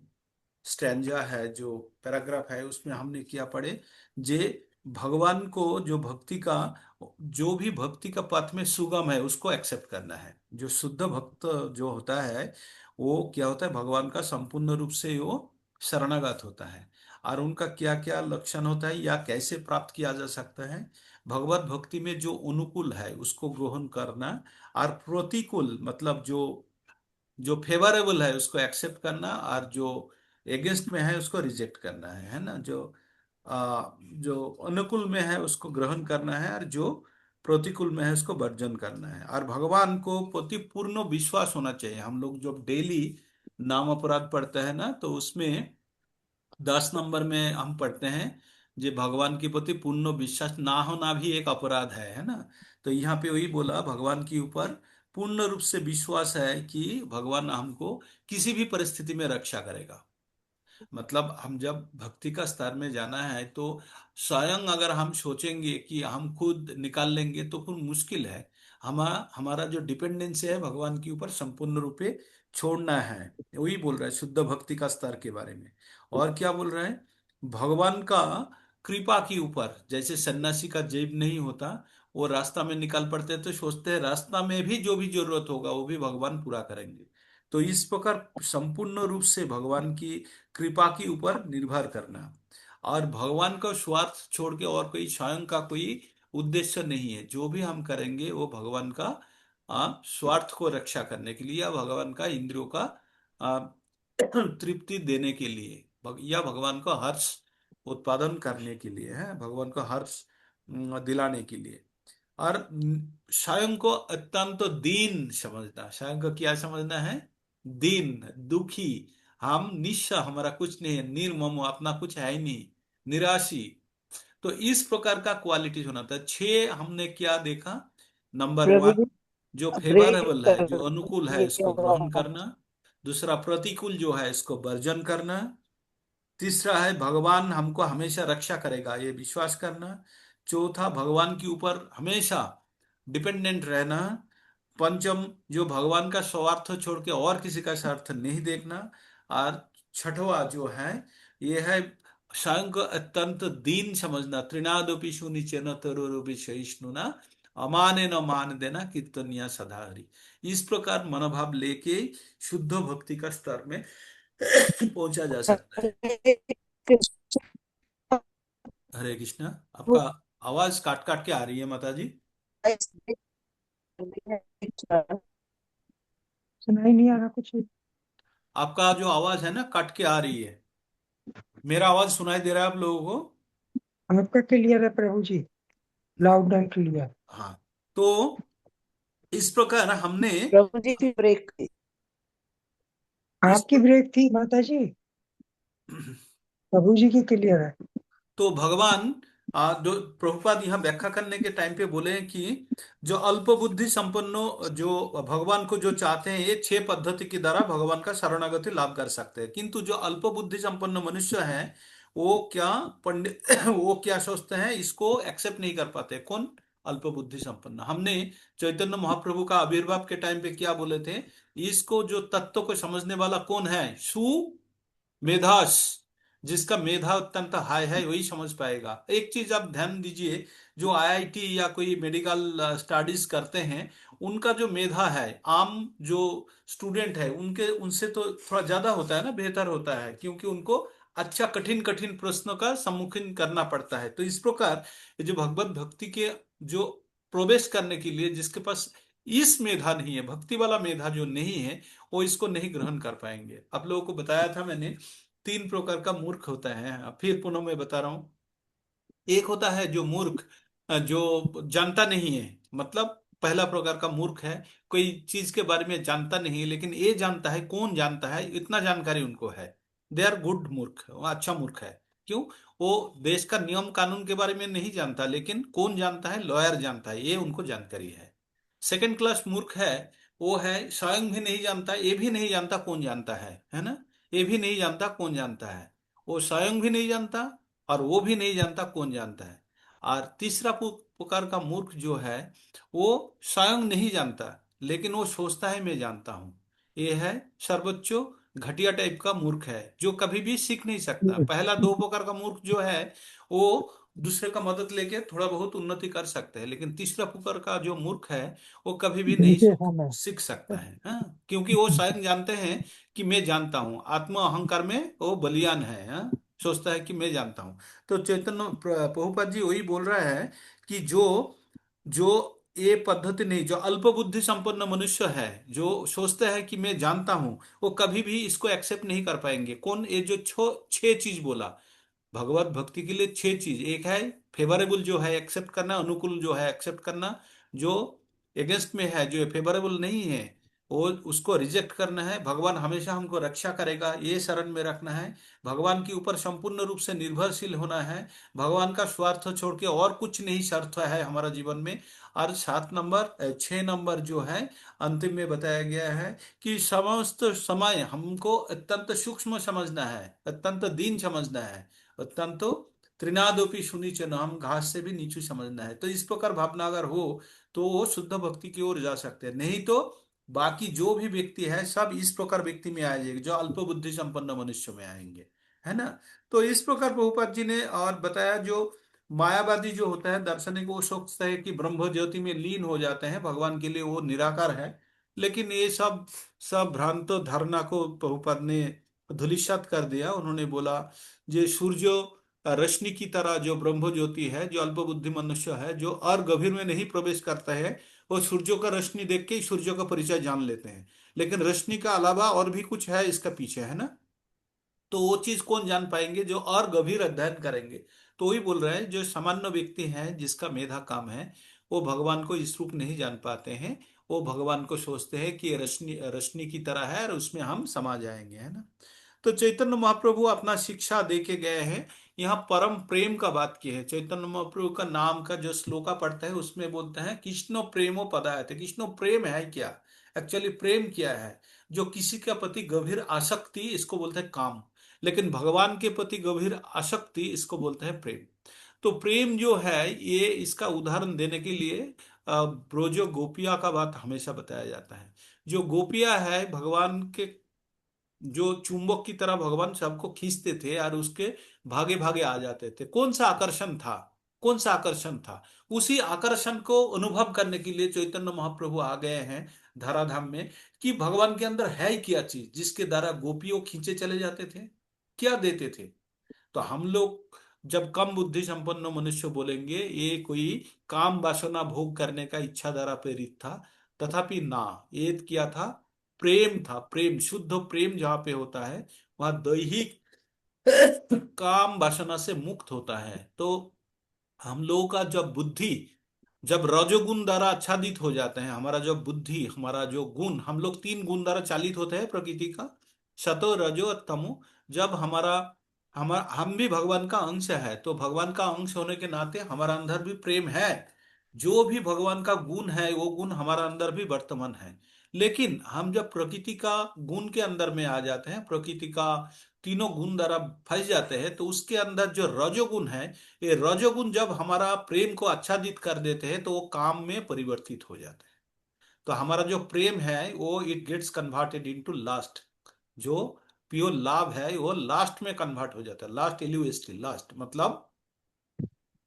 स्टैंजा है, जो पैराग्राफ है, उसमें हमने क्या पढ़े, जे भगवान को जो भक्ति का, जो भी भक्ति का पथ में सुगम है उसको एक्सेप्ट करना है। जो शुद्ध भक्त जो होता है वो क्या होता है, भगवान का संपूर्ण रूप से वो शरणागत होता है। और उनका क्या क्या लक्षण होता है या कैसे प्राप्त किया जा सकता है, भगवत भक्ति में जो अनुकूल है उसको ग्रहण करना, और प्रतिकूल मतलब जो फेवरेबल है उसको एक्सेप्ट करना, और जो एगेंस्ट में है उसको रिजेक्ट करना है ना? जो अनुकूल में है उसको ग्रहण करना है, और जो प्रतिकूल में है उसको वर्जन करना है। और भगवान को प्रति पूर्ण विश्वास होना चाहिए। हम लोग जब डेली नाम अपराध पढ़ते हैं ना, तो उसमें 10 नंबर में हम पढ़ते हैं, जे भगवान के प्रति पूर्ण विश्वास ना होना भी एक अपराध है ना? तो यहाँ पे वही बोला, भगवान के ऊपर पूर्ण रूप से विश्वास है कि भगवान हमको किसी भी परिस्थिति में रक्षा करेगा। मतलब हम जब भक्ति का स्तर में जाना है तो स्वयं अगर हम सोचेंगे कि हम खुद निकाल लेंगे तो फिर मुश्किल है। हमारा हमारा जो डिपेंडेंसी है भगवान के ऊपर संपूर्ण रूपे छोड़ना है। वही बोल रहा है शुद्ध भक्ति का स्तर के बारे में। और क्या बोल रहा है, भगवान का कृपा के ऊपर, जैसे सन्यासी का जेब नहीं होता, वो रास्ता में निकल पड़ते हैं तो सोचते हैं रास्ता में भी जो भी जरूरत होगा वो भी भगवान पूरा करेंगे। तो इस प्रकार संपूर्ण रूप से भगवान की कृपा के ऊपर निर्भर करना, और भगवान का स्वार्थ छोड़ के और कोई स्वयं का कोई उद्देश्य नहीं है। जो भी हम करेंगे वो भगवान का स्वार्थ को रक्षा करने के लिए, या भगवान का इंद्रियों का आ, तृप्ति देने के लिए, या भगवान को हर्ष उत्पादन करने के लिए है, भगवान को हर्ष दिलाने के लिए। और स्वयं को अत्यंत दीन समझना, स्वयं को क्या समझना है? दीन, दुखी, हम निस्स, हमारा कुछ नहीं है, निर्मम, अपना कुछ है ही नहीं, निराशी। तो इस प्रकार का क्वालिटी होना था। 6 हमने क्या देखा? नंबर प्रभु 1, जी जो ब्रेक फेवरेबल है, कर जो अनुकूल है दिया इसको ग्रहण करना। दूसरा, प्रतिकूल जो है इसको वर्जन करना। तीसरा है भगवान हमको हमेशा रक्षा करेगा, ये विश्वास करना। चौथा, भगवान के ऊपर हमेशा डिपेंडेंट रहना। पंचम, जो भगवान का स्वार्थ छोड़ के और किसी का स्वार्थ नहीं देखना। और छठवा जो है, ये है स्वयं को अत्यंत दीन समझना। त्रिनादोपि सुनिचन तरोरपि सहिष्णुना, अमाने न मान देना, कीर्तनिया सदा हरि। इस प्रकार मनोभाव लेके शुद्ध भक्ति का स्तर में पहुंचा जा सकता है। हरे कृष्णा। आपका आवाज काट काट के आ रही है माता जी। सुनाई नहीं आ रहा कुछ। आपका जो आवाज है ना कट के आ रही है। मेरा आवाज सुनाई दे रहा है आप लोगों को? आपका क्लियर है प्रभु जी, लाउड एंड क्लियर। हाँ। तो इस प्रकार हमने प्रभु जी की ब्रेक थी। इस आपकी ब्रेक थी माता जी, प्रभु जी की क्लियर है। तो भगवान जो प्रभुपाद यहाँ व्याख्या करने के टाइम पे बोले हैं कि जो अल्प बुद्धि संपन्नो, जो भगवान को जो चाहते हैं, ये 6 पद्धति के द्वारा भगवान का शरणागति लाभ कर सकते हैं। किंतु जो अल्प बुद्धि संपन्न मनुष्य है वो क्या पंडित वो क्या सोचते हैं, इसको एक्सेप्ट नहीं कर पाते। कौन? अल्प बुद्धि संपन्न। हमने चैतन्य महाप्रभु का आविर्भाव के टाइम पे क्या बोले थे, इसको जो तत्व को समझने वाला कौन है, मेधास, जिसका मेधा अत्यंत हाई है वही समझ पाएगा। एक चीज आप ध्यान दीजिए, जो आईआईटी या कोई मेडिकल स्टडीज करते हैं, उनका जो मेधा है आम जो स्टूडेंट है उनके उनसे तो थोड़ा ज्यादा होता है ना, बेहतर होता है, क्योंकि उनको अच्छा कठिन कठिन प्रश्नों का सम्मुखीन करना पड़ता है। तो इस प्रकार ये जो भगवत भक्ति के जो प्रवेश करने के लिए जिसके पास इस मेधा नहीं है, भक्ति वाला मेधा जो नहीं है, वो इसको नहीं ग्रहण कर पाएंगे। आप लोगों को बताया था मैंने, तीन प्रकार का मूर्ख होता है, फिर पुनः मैं बता रहा हूं। एक होता है जो मूर्ख, जो जानता नहीं है, मतलब पहला प्रकार का मूर्ख है, कोई चीज के बारे में जानता नहीं है, लेकिन ये जानता है, कौन जानता है, इतना जानकारी उनको है। दे आर गुड मूर्ख, वो अच्छा मूर्ख है। क्यों? वो देश का नियम कानून के बारे में नहीं जानता, लेकिन कौन जानता है, लॉयर जानता है, ये उनको जानकारी है। सेकंड क्लास मूर्ख है, वो है स्वयं भी नहीं जानता, ये भी नहीं जानता कौन जानता है ना, ये भी नहीं जानता कौन जानता है, वो स्वयं भी नहीं जानता और वो भी नहीं जानता कौन जानता है। और तीसरा प्रकार का मूर्ख जो है, वो स्वयं नहीं जानता लेकिन वो सोचता है मैं जानता हूं। ये है सर्वोच्च घटिया टाइप का मूर्ख है, जो कभी भी सीख नहीं सकता। पहला दो प्रकार का मूर्ख जो है, वो दूसरे का मदद लेके थोड़ा बहुत उन्नति कर सकते हैं, लेकिन तीसरा प्रकार का जो मूर्ख है, वो कभी भी नहीं नीचे हम है। सीख सकता है, हाँ? क्योंकि वो स्वयं जानते हैं कि मैं जानता हूँ, आत्म अहंकार में वो बलियान है, हाँ? सोचता है कि मैं जानता हूँ। तो चैतन्य प्रभुपाद जी वही बोल रहा है कि जो जो ये पद्धति नहीं, जो अल्प बुद्धि संपन्न मनुष्य है, जो सोचते हैं कि मैं जानता हूं, वो कभी भी इसको एक्सेप्ट नहीं कर पाएंगे। कौन? ये जो छह चीज बोला भगवत भक्ति के लिए, छह चीज। एक है फेवरेबल जो है एक्सेप्ट करना, अनुकूल जो है एक्सेप्ट करना, जो एगेंस्ट में है, जो फेवरेबल नहीं है, वो उसको रिजेक्ट करना है। भगवान हमेशा हमको रक्षा करेगा, ये शरण में रखना है। भगवान के ऊपर संपूर्ण रूप से निर्भरशील होना है। भगवान का स्वार्थ छोड़ के और कुछ नहीं शर्त है हमारा जीवन में। और 6 नंबर जो है अंतिम में बताया गया है कि समस्त समय हमको अत्यंत सूक्ष्म समझना है, अत्यंत दीन समझना है, अत्यंत त्रिनादोपि सुनीचन, हम घास से भी नीचू समझना है। तो इस प्रकार भावना अगर हो तो वो शुद्ध भक्ति की ओर जा सकते हैं। नहीं तो बाकी जो भी व्यक्ति है सब इस प्रकार व्यक्ति में आ जाएंगे, जो अल्प बुद्धि संपन्न मनुष्य में आएंगे, है ना। तो इस प्रकार प्रभुपाद जी ने और बताया, जो मायावादी जो होता है दार्शनिक, वो सोचता है कि ब्रह्म ज्योति में लीन हो जाते हैं, भगवान के लिए वो निराकार है। लेकिन ये सब सब भ्रांत धारणा को प्रभुपाद ने धूलिसात कर दिया। उन्होंने बोला जे सूर्य रश्मि की तरह जो ब्रह्म ज्योति है, जो अल्प बुद्धि मनुष्य है, जो और गभीर में नहीं प्रवेश करता है, वो सूर्य का रश्मि देख के ही सूर्य का परिचय जान लेते हैं। लेकिन रश्मि का अलावा और भी कुछ है इसका पीछे, है ना। तो वो चीज कौन जान पाएंगे? जो और गंभीर अध्ययन करेंगे। तो वही बोल रहे हैं, जो सामान्य व्यक्ति है जिसका मेधा काम है, वो भगवान को इस रूप नहीं जान पाते हैं। वो भगवान को सोचते हैं कि ये रश्मि रश्मि की तरह है और उसमें हम समा जाएंगे, है ना। तो चैतन्य महाप्रभु अपना शिक्षा दे के गए हैं। यहाँ परम प्रेम का बात की है। चैतन्य महाप्रभु का नाम का जो श्लोका पढ़ते हैं उसमें बोलते हैं कृष्णो प्रेमो पदायते। कृष्णो प्रेम है क्या? एक्चुअली प्रेम क्या है? जो किसी के प्रति गंभीर आसक्ति, इसको बोलते हैं काम। लेकिन भगवान के प्रति गंभीर आसक्ति, इसको बोलते हैं प्रेम। तो प्रेम जो है, ये इसका उदाहरण देने के लिए ब्रोजो गोपिया का बात हमेशा बताया जाता है। जो गोपिया है भगवान के, जो चुंबक की तरह भगवान सबको खींचते थे और उसके भागे भागे आ जाते थे। कौन सा आकर्षण था? कौन सा आकर्षण था? उसी आकर्षण को अनुभव करने के लिए चैतन्य महाप्रभु आ गए हैं धराधाम में, कि भगवान के अंदर है क्या चीज जिसके द्वारा गोपियों खींचे चले जाते थे, क्या देते थे। तो हम लोग जब कम बुद्धि संपन्न मनुष्य बोलेंगे ये कोई काम वासना भोग करने का इच्छा द्वारा प्रेरित था, तथापि ना, ये क्या था? प्रेम था। प्रेम, शुद्ध प्रेम जहाँ पे होता है, वहां दैहिक काम वासना से मुक्त होता है। तो हम लोगों का जब बुद्धि, जब रजोगुण द्वारा आच्छादित हो जाते हैं, हमारा जो बुद्धि, हमारा जो गुण, हम लोग 3 गुण द्वारा चालित होते हैं प्रकृति का, सतो रजो और तमो। जब हमारा हम भी भगवान का अंश है, तो भगवान का अंश होने के नाते हमारा अंदर भी प्रेम है। जो भी भगवान का गुण है वो गुण हमारा अंदर भी वर्तमान है। लेकिन हम जब प्रकृति का गुण के अंदर में आ जाते हैं, प्रकृति का तीनों गुण द्वारा फंस जाते हैं, तो उसके अंदर जो रजोगुण है, ये रजोगुण जब हमारा प्रेम को आच्छादित कर देते हैं तो वो काम में परिवर्तित हो जाते हैं। तो हमारा जो प्रेम है वो it gets converted into lust. जो प्योर लव है वो लास्ट में कन्वर्ट हो जाता है, लास्ट एल्यूएसटी, लास्ट मतलब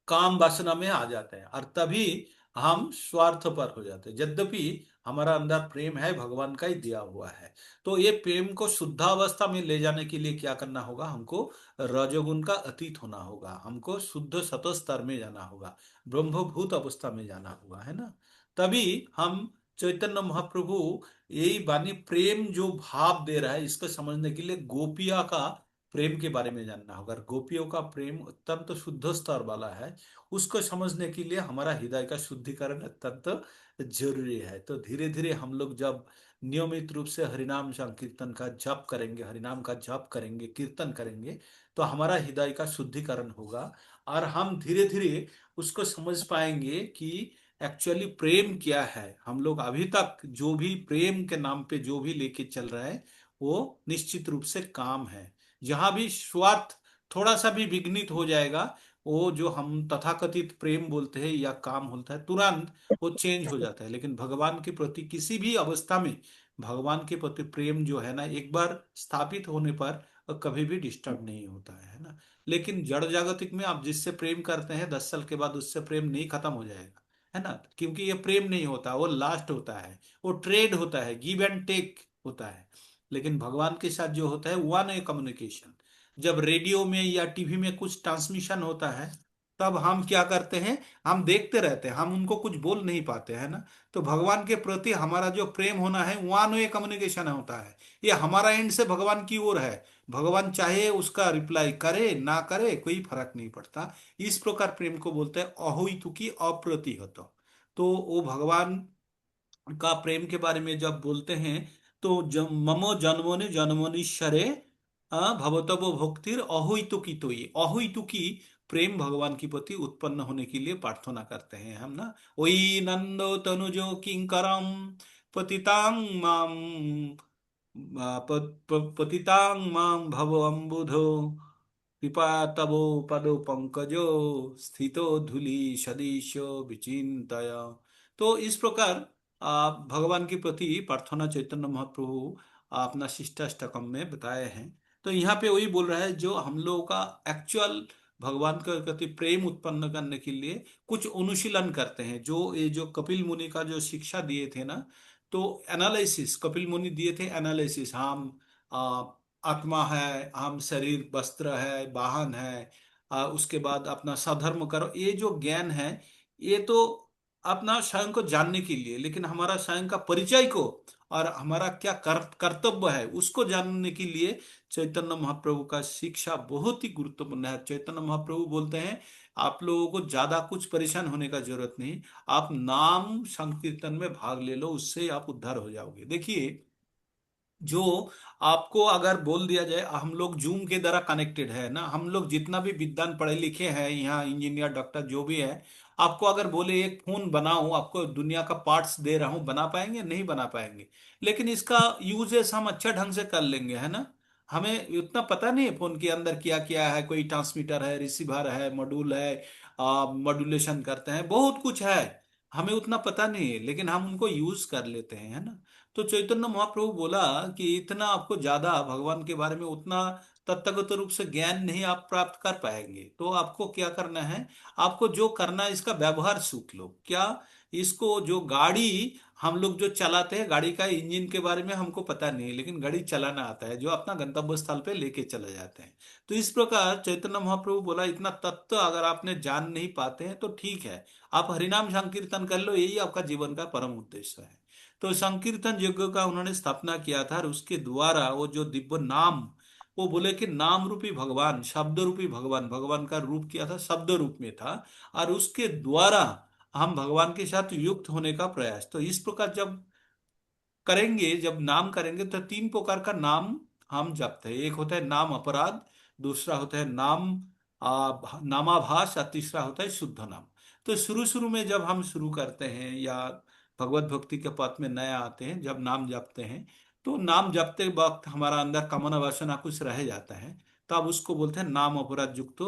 काम वासना में आ जाते हैं, और तभी हम स्वार्थ पर हो जाते हैं। यद्यपि हमारा अंदर प्रेम है, भगवान का ही दिया हुआ है। तो ये प्रेम को शुद्धावस्था में ले जाने के लिए क्या करना होगा, हमको रजोगुण का अतीत होना होगा, हमको शुद्ध सतों स्तर में जाना होगा, ब्रह्मभूत अवस्था में जाना होगा, है ना। तभी हम चैतन्य महाप्रभु यही वाणी प्रेम जो भाव दे रहा है, इसको समझने के लिए गोपिया का प्रेम के बारे में जानना होगा। और गोपियों का प्रेम अत्यंत शुद्ध स्तर वाला है, उसको समझने के लिए हमारा हृदय का शुद्धिकरण अत्यंत जरूरी है। तो धीरे धीरे हम लोग जब नियमित रूप से हरिनाम संकीर्तन का जप करेंगे, हरिनाम का जप करेंगे, कीर्तन करेंगे, तो हमारा हृदय का शुद्धिकरण होगा, और हम धीरे धीरे उसको समझ पाएंगे कि एक्चुअली प्रेम क्या है। हम लोग अभी तक जो भी प्रेम के नाम पे जो भी लेके चल रहे हैं, वो निश्चित रूप से काम है। जहां भी स्वार्थ थोड़ा सा भी विघ्नित हो जाएगा, वो जो हम तथाकथित प्रेम बोलते हैं या काम होता है, तुरंत वो चेंज हो जाता है। लेकिन भगवान के प्रति किसी भी अवस्था में भगवान के प्रति प्रेम जो है ना, एक बार स्थापित होने पर कभी भी डिस्टर्ब नहीं होता है ना। लेकिन जड़ जागतिक में आप जिससे प्रेम करते हैं 10 साल के बाद उससे प्रेम नहीं खत्म हो जाएगा, है ना। क्योंकि ये प्रेम नहीं होता, वो लास्ट होता है, वो ट्रेड होता है, गिव एंड टेक होता है। लेकिन भगवान के साथ जो होता है वन वे कम्युनिकेशन। जब रेडियो में या टीवी में कुछ ट्रांसमिशन होता है, तब हम क्या करते हैं, हम देखते रहते हैं, हम उनको कुछ बोल नहीं पाते हैं ना। तो भगवान के प्रति हमारा जो प्रेम होना है, वन वे कम्युनिकेशन होता है। ये हमारा एंड से भगवान की ओर है। भगवान चाहे उसका रिप्लाई करे ना करे, कोई फर्क नहीं पड़ता। इस प्रकार प्रेम को बोलते हैं अहोइतुकी अप्रतिहत। तो वो भगवान का प्रेम के बारे में जब बोलते हैं, तो ममो जन्मोनि जन्मोनिश्वरे भवतव भक्तिर अहोइतुकी, तो ये अहोइतुकी प्रेम भगवान की प्रति उत्पन्न होने के लिए प्रार्थना करते हैं हम ना। ओई नंदो तनुजो किंकरम पतितांग माम पतितांग माम भव अम्बुधो कृपा तबो पदो पंकजो स्थितो धूलि सदीशो विचिन्तय। तो इस प्रकार आप भगवान के प्रति प्रार्थना चैतन्य महाप्रभु अपना शिष्टाष्टकम में बताए हैं। तो यहाँ पे वही बोल रहा है, जो हम लोगों का एक्चुअल भगवान के प्रति प्रेम उत्पन्न करने के लिए कुछ अनुशीलन करते हैं। जो ये जो कपिल मुनि का जो शिक्षा दिए थे ना, तो एनालिसिस कपिल मुनि दिए थे, एनालिसिस हम आ, आत्मा है, हम शरीर वस्त्र है, वाहन है, उसके बाद अपना स्वधर्म करो, ये जो ज्ञान है, ये तो अपना स्वयं को जानने के लिए। लेकिन हमारा स्वयं का परिचय को और हमारा क्या कर्तव्य है उसको जानने के लिए चैतन्य महाप्रभु का शिक्षा बहुत ही गुरुत्वपूर्ण है। चैतन्य महाप्रभु बोलते हैं, आप लोगों को ज्यादा कुछ परेशान होने का जरूरत नहीं, आप नाम संकीर्तन में भाग ले लो, उससे आप उद्धार हो जाओगे। देखिए, जो आपको अगर बोल दिया जाए, हम लोग जूम के द्वारा कनेक्टेड है ना, हम लोग जितना भी विद्वान पढ़े लिखे हैं यहाँ, इंजीनियर डॉक्टर जो भी है, आपको अगर बोले एक फोन बनाओ, आपको दुनिया का पार्ट्स दे रहा हूं, बना पाएंगे? नहीं बना पाएंगे। लेकिन इसका यूजेस हम अच्छा ढंग से कर लेंगे, है ना। हमें उतना पता नहीं है फोन के अंदर क्या क्या है, कोई ट्रांसमीटर है, रिसीवर है, मॉड्यूल है, मॉड्यूलेशन करते हैं, बहुत कुछ है, हमें उतना पता नहीं है, लेकिन हम उनको यूज कर लेते हैं, है ना। तो चैतन्य महाप्रभु बोला कि इतना आपको ज्यादा भगवान के बारे में उतना तथागत रूप से ज्ञान नहीं आप प्राप्त कर पाएंगे। तो आपको क्या करना है, आपको जो करना है इसका व्यवहार सीख लो। क्या, इसको जो गाड़ी हम लोग जो चलाते हैं, गाड़ी का इंजन के बारे में हमको पता नहीं है, लेकिन गाड़ी चलाना आता है, जो अपना गंतव्य स्थल पे लेके चले जाते हैं। तो इस प्रकार चैतन्य महाप्रभु बोला, इतना तत्व अगर आपने जान नहीं पाते हैं तो ठीक है, आप हरिनाम संकीर्तन कर लो, यही आपका जीवन का परम उद्देश्य है। तो संकीर्तन यज्ञ का उन्होंने स्थापना किया था, और उसके द्वारा वो जो दिव्य नाम, वो बोले कि नाम रूपी भगवान, शब्द रूपी भगवान, भगवान का रूप किया था, शब्द रूप में था, और उसके द्वारा हम भगवान के साथ युक्त होने का प्रयास। तो इस प्रकार जब करेंगे, जब नाम करेंगे, तो 3 प्रकार का नाम हम जपते हैं। एक होता है नाम अपराध, दूसरा होता है नाम नामाभास, और तीसरा होता है शुद्ध नाम। तो शुरू शुरू में जब हम शुरू करते हैं, या भगवत भक्ति के पथ में नए आते हैं, जब नाम जपते हैं, तो नाम जपते वक्त हमारा अंदर कामना वासना कुछ रह जाता है, तब उसको बोलते हैं नाम अपराध युक्त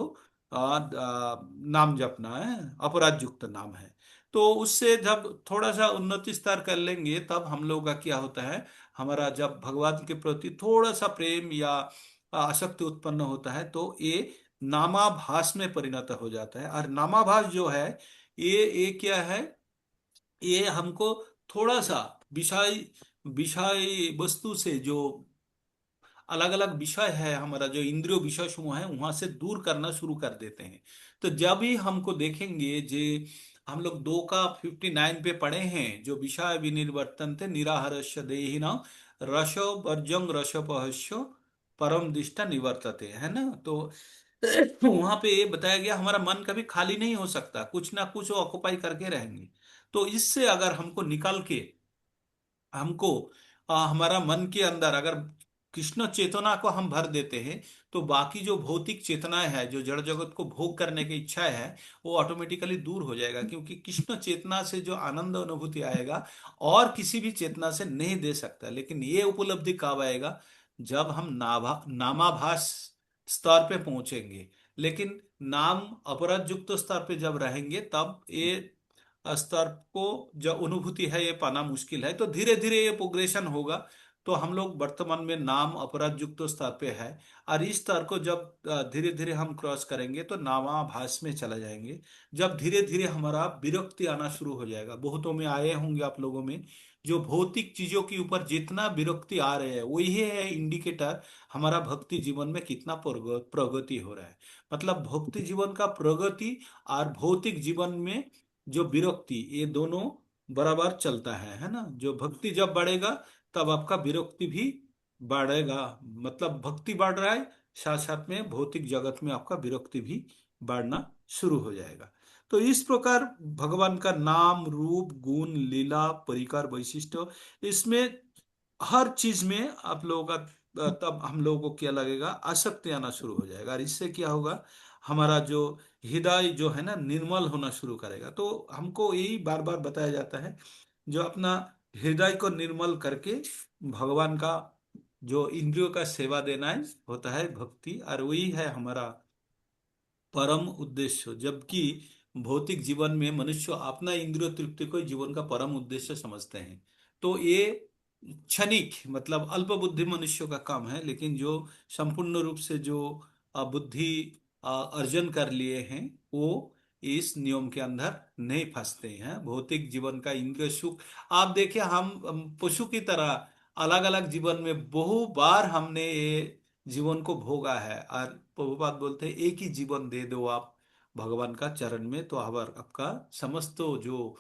नाम जपना है, अपराध युक्त नाम है। तो उससे जब थोड़ा सा उन्नति स्तर कर लेंगे, तब हम लोग का क्या होता है, हमारा जब भगवान के प्रति थोड़ा सा प्रेम या आसक्ति उत्पन्न होता है, तो ये नामाभास में परिणत हो जाता है। और नामाभास जो है, ये क्या है, ये हमको थोड़ा सा विषय विषय वस्तु से जो अलग अलग विषय है, हमारा जो इंद्रियो विषय समूह है, वहां से दूर करना शुरू कर देते हैं। तो जब भी हमको देखेंगे, जे हम लोग 2 का 59 पे पढ़े हैं, जो विषय विनिर्वर्तन थे निराहारस्य देहिना रसो वर्जंग रसोपहस्य परम दिष्टा निवर्तते, है ना। तो वहां पे ये बताया गया, हमारा मन कभी खाली नहीं हो सकता, कुछ ना कुछ ऑक्युपाई करके रहेंगे। तो इससे अगर हमको निकल के, हमको हमारा मन के अंदर अगर कृष्ण चेतना को हम भर देते हैं, तो बाकी जो भौतिक चेतनाएं है, जो जड़ जगत को भोग करने की इच्छा है, वो ऑटोमेटिकली दूर हो जाएगा। क्योंकि कृष्ण चेतना से जो आनंद अनुभूति आएगा, और किसी भी चेतना से नहीं दे सकता। लेकिन ये उपलब्धि कब आएगा, जब हम नामाभास स्तर पे पहुंचेंगे। लेकिन नाम अपराध युक्त स्तर पे जब रहेंगे, तब ये स्तर को जो अनुभूति है, ये पाना मुश्किल है। तो धीरे धीरे ये प्रोग्रेशन होगा। तो हम लोग वर्तमान में नाम अपराध युक्त स्तर पे है, और इस स्तर को जब धीरे धीरे हम क्रॉस करेंगे, तो नामाभास में चला जाएंगे। जब धीरे धीरे हमारा विरक्ति आना शुरू हो जाएगा, बहुतों में आए होंगे आप लोगों में, जो भौतिक चीजों के ऊपर जितना विरक्ति आ रहे हैं, वही है इंडिकेटर हमारा भक्ति जीवन में कितना प्रगति हो रहा है। मतलब भक्ति जीवन का प्रगति और भौतिक जीवन में जो विरक्ति, ये दोनों बराबर चलता है ना। जो भक्ति जब बढ़ेगा, तब आपका विरक्ति भी बढ़ेगा। मतलब भक्ति बढ़ रहा है, साथ साथ में भौतिक जगत में आपका विरक्ति भी बढ़ना शुरू हो जाएगा। तो इस प्रकार भगवान का नाम रूप गुण लीला परिकर वैशिष्ट, इसमें हर चीज में आप लोगों का तब हम लोगों को क्या लगेगा, आसक्ति आना शुरू हो जाएगा। और इससे क्या होगा, हमारा जो हृदय जो है ना, निर्मल होना शुरू करेगा। तो हमको यही बार बार बताया जाता है, जो अपना हृदय को निर्मल करके भगवान का जो इंद्रियों का सेवा देना है, होता है भक्ति। और वही है हमारा परम उद्देश्य। जबकि भौतिक जीवन में मनुष्य अपना इंद्रिय तृप्ति को ही जीवन का परम उद्देश्य समझते हैं। तो ये क्षणिक, मतलब अल्प बुद्धि मनुष्यों का काम है। लेकिन जो संपूर्ण रूप से जो बुद्धि अर्जन कर लिए हैं, वो इस नियम के अंदर नहीं फंसते हैं। भौतिक जीवन का इंद्रिय सुख, आप देखिए, हम पशु की तरह अलग अलग जीवन में बहु बार हमने ये जीवन को भोगा है। और प्रभुपाद बोलते हैं, एक ही जीवन दे दो आप भगवान का चरण में, तो आपका समस्त जो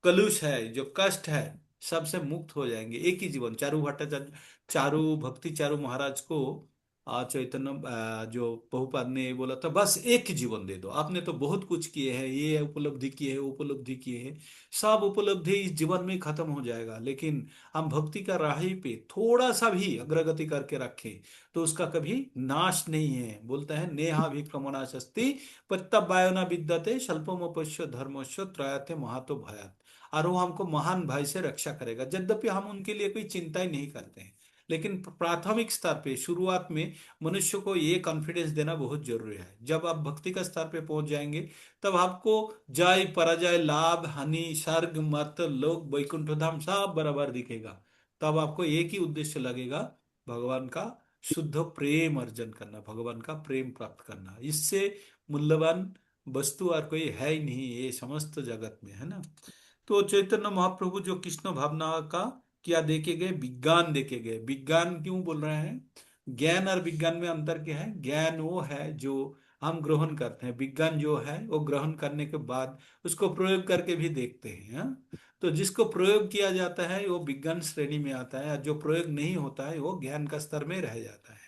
कलुष है, जो कष्ट है, सबसे मुक्त हो जाएंगे। एक ही जीवन, चारू भट्टाचार्य, चारू भक्ति चारू महाराज को चैतन्य जो प्रभुपाद ने बोला था, बस एक ही जीवन दे दो, आपने तो बहुत कुछ किए हैं, ये उपलब्धि किए है, उपलब्धि किए है, सब उपलब्धि इस जीवन में ही खत्म हो जाएगा। लेकिन हम भक्ति का राही पे थोड़ा सा भी अग्रगति करके रखें, तो उसका कभी नाश नहीं है। बोलता है, नेहा भी क्रमणाशस्ति प्रत्यवायो न विद्यते स्वल्पमोपश्य धर्मस्य त्रयते महातो भयात्। और वो हमको महान भय से रक्षा करेगा। यद्यपि हम उनके लिए कोई चिंता ही नहीं करते हैं, लेकिन प्राथमिक स्तर पे शुरुआत में मनुष्य को ये कॉन्फिडेंस देना बहुत जरूरी है। जब आप भक्ति का स्तर पे पहुंच जाएंगे, तब आपको जय पराजय लाभ हानि स्वर्ग मर्त लोक वैकुंठ धाम सब बराबर दिखेगा। तब आपको एक ही उद्देश्य लगेगा, भगवान का शुद्ध प्रेम अर्जन करना, भगवान का प्रेम प्राप्त करना। इससे मूल्यवान वस्तु और कोई है ही नहीं ये समस्त जगत में, है ना। तो चैतन्य महाप्रभु जो कृष्ण भावना का क्या देखे गए, विज्ञान देखे गए। विज्ञान क्यों बोल रहे हैं, ज्ञान और विज्ञान में अंतर क्या है। ज्ञान वो है जो हम ग्रहण करते हैं, विज्ञान जो है वो ग्रहण करने के बाद उसको प्रयोग करके भी देखते हैं, हाँ? तो जिसको प्रयोग किया जाता है वो विज्ञान श्रेणी में आता है, और जो प्रयोग नहीं होता है वो ज्ञान का स्तर में रह जाता है।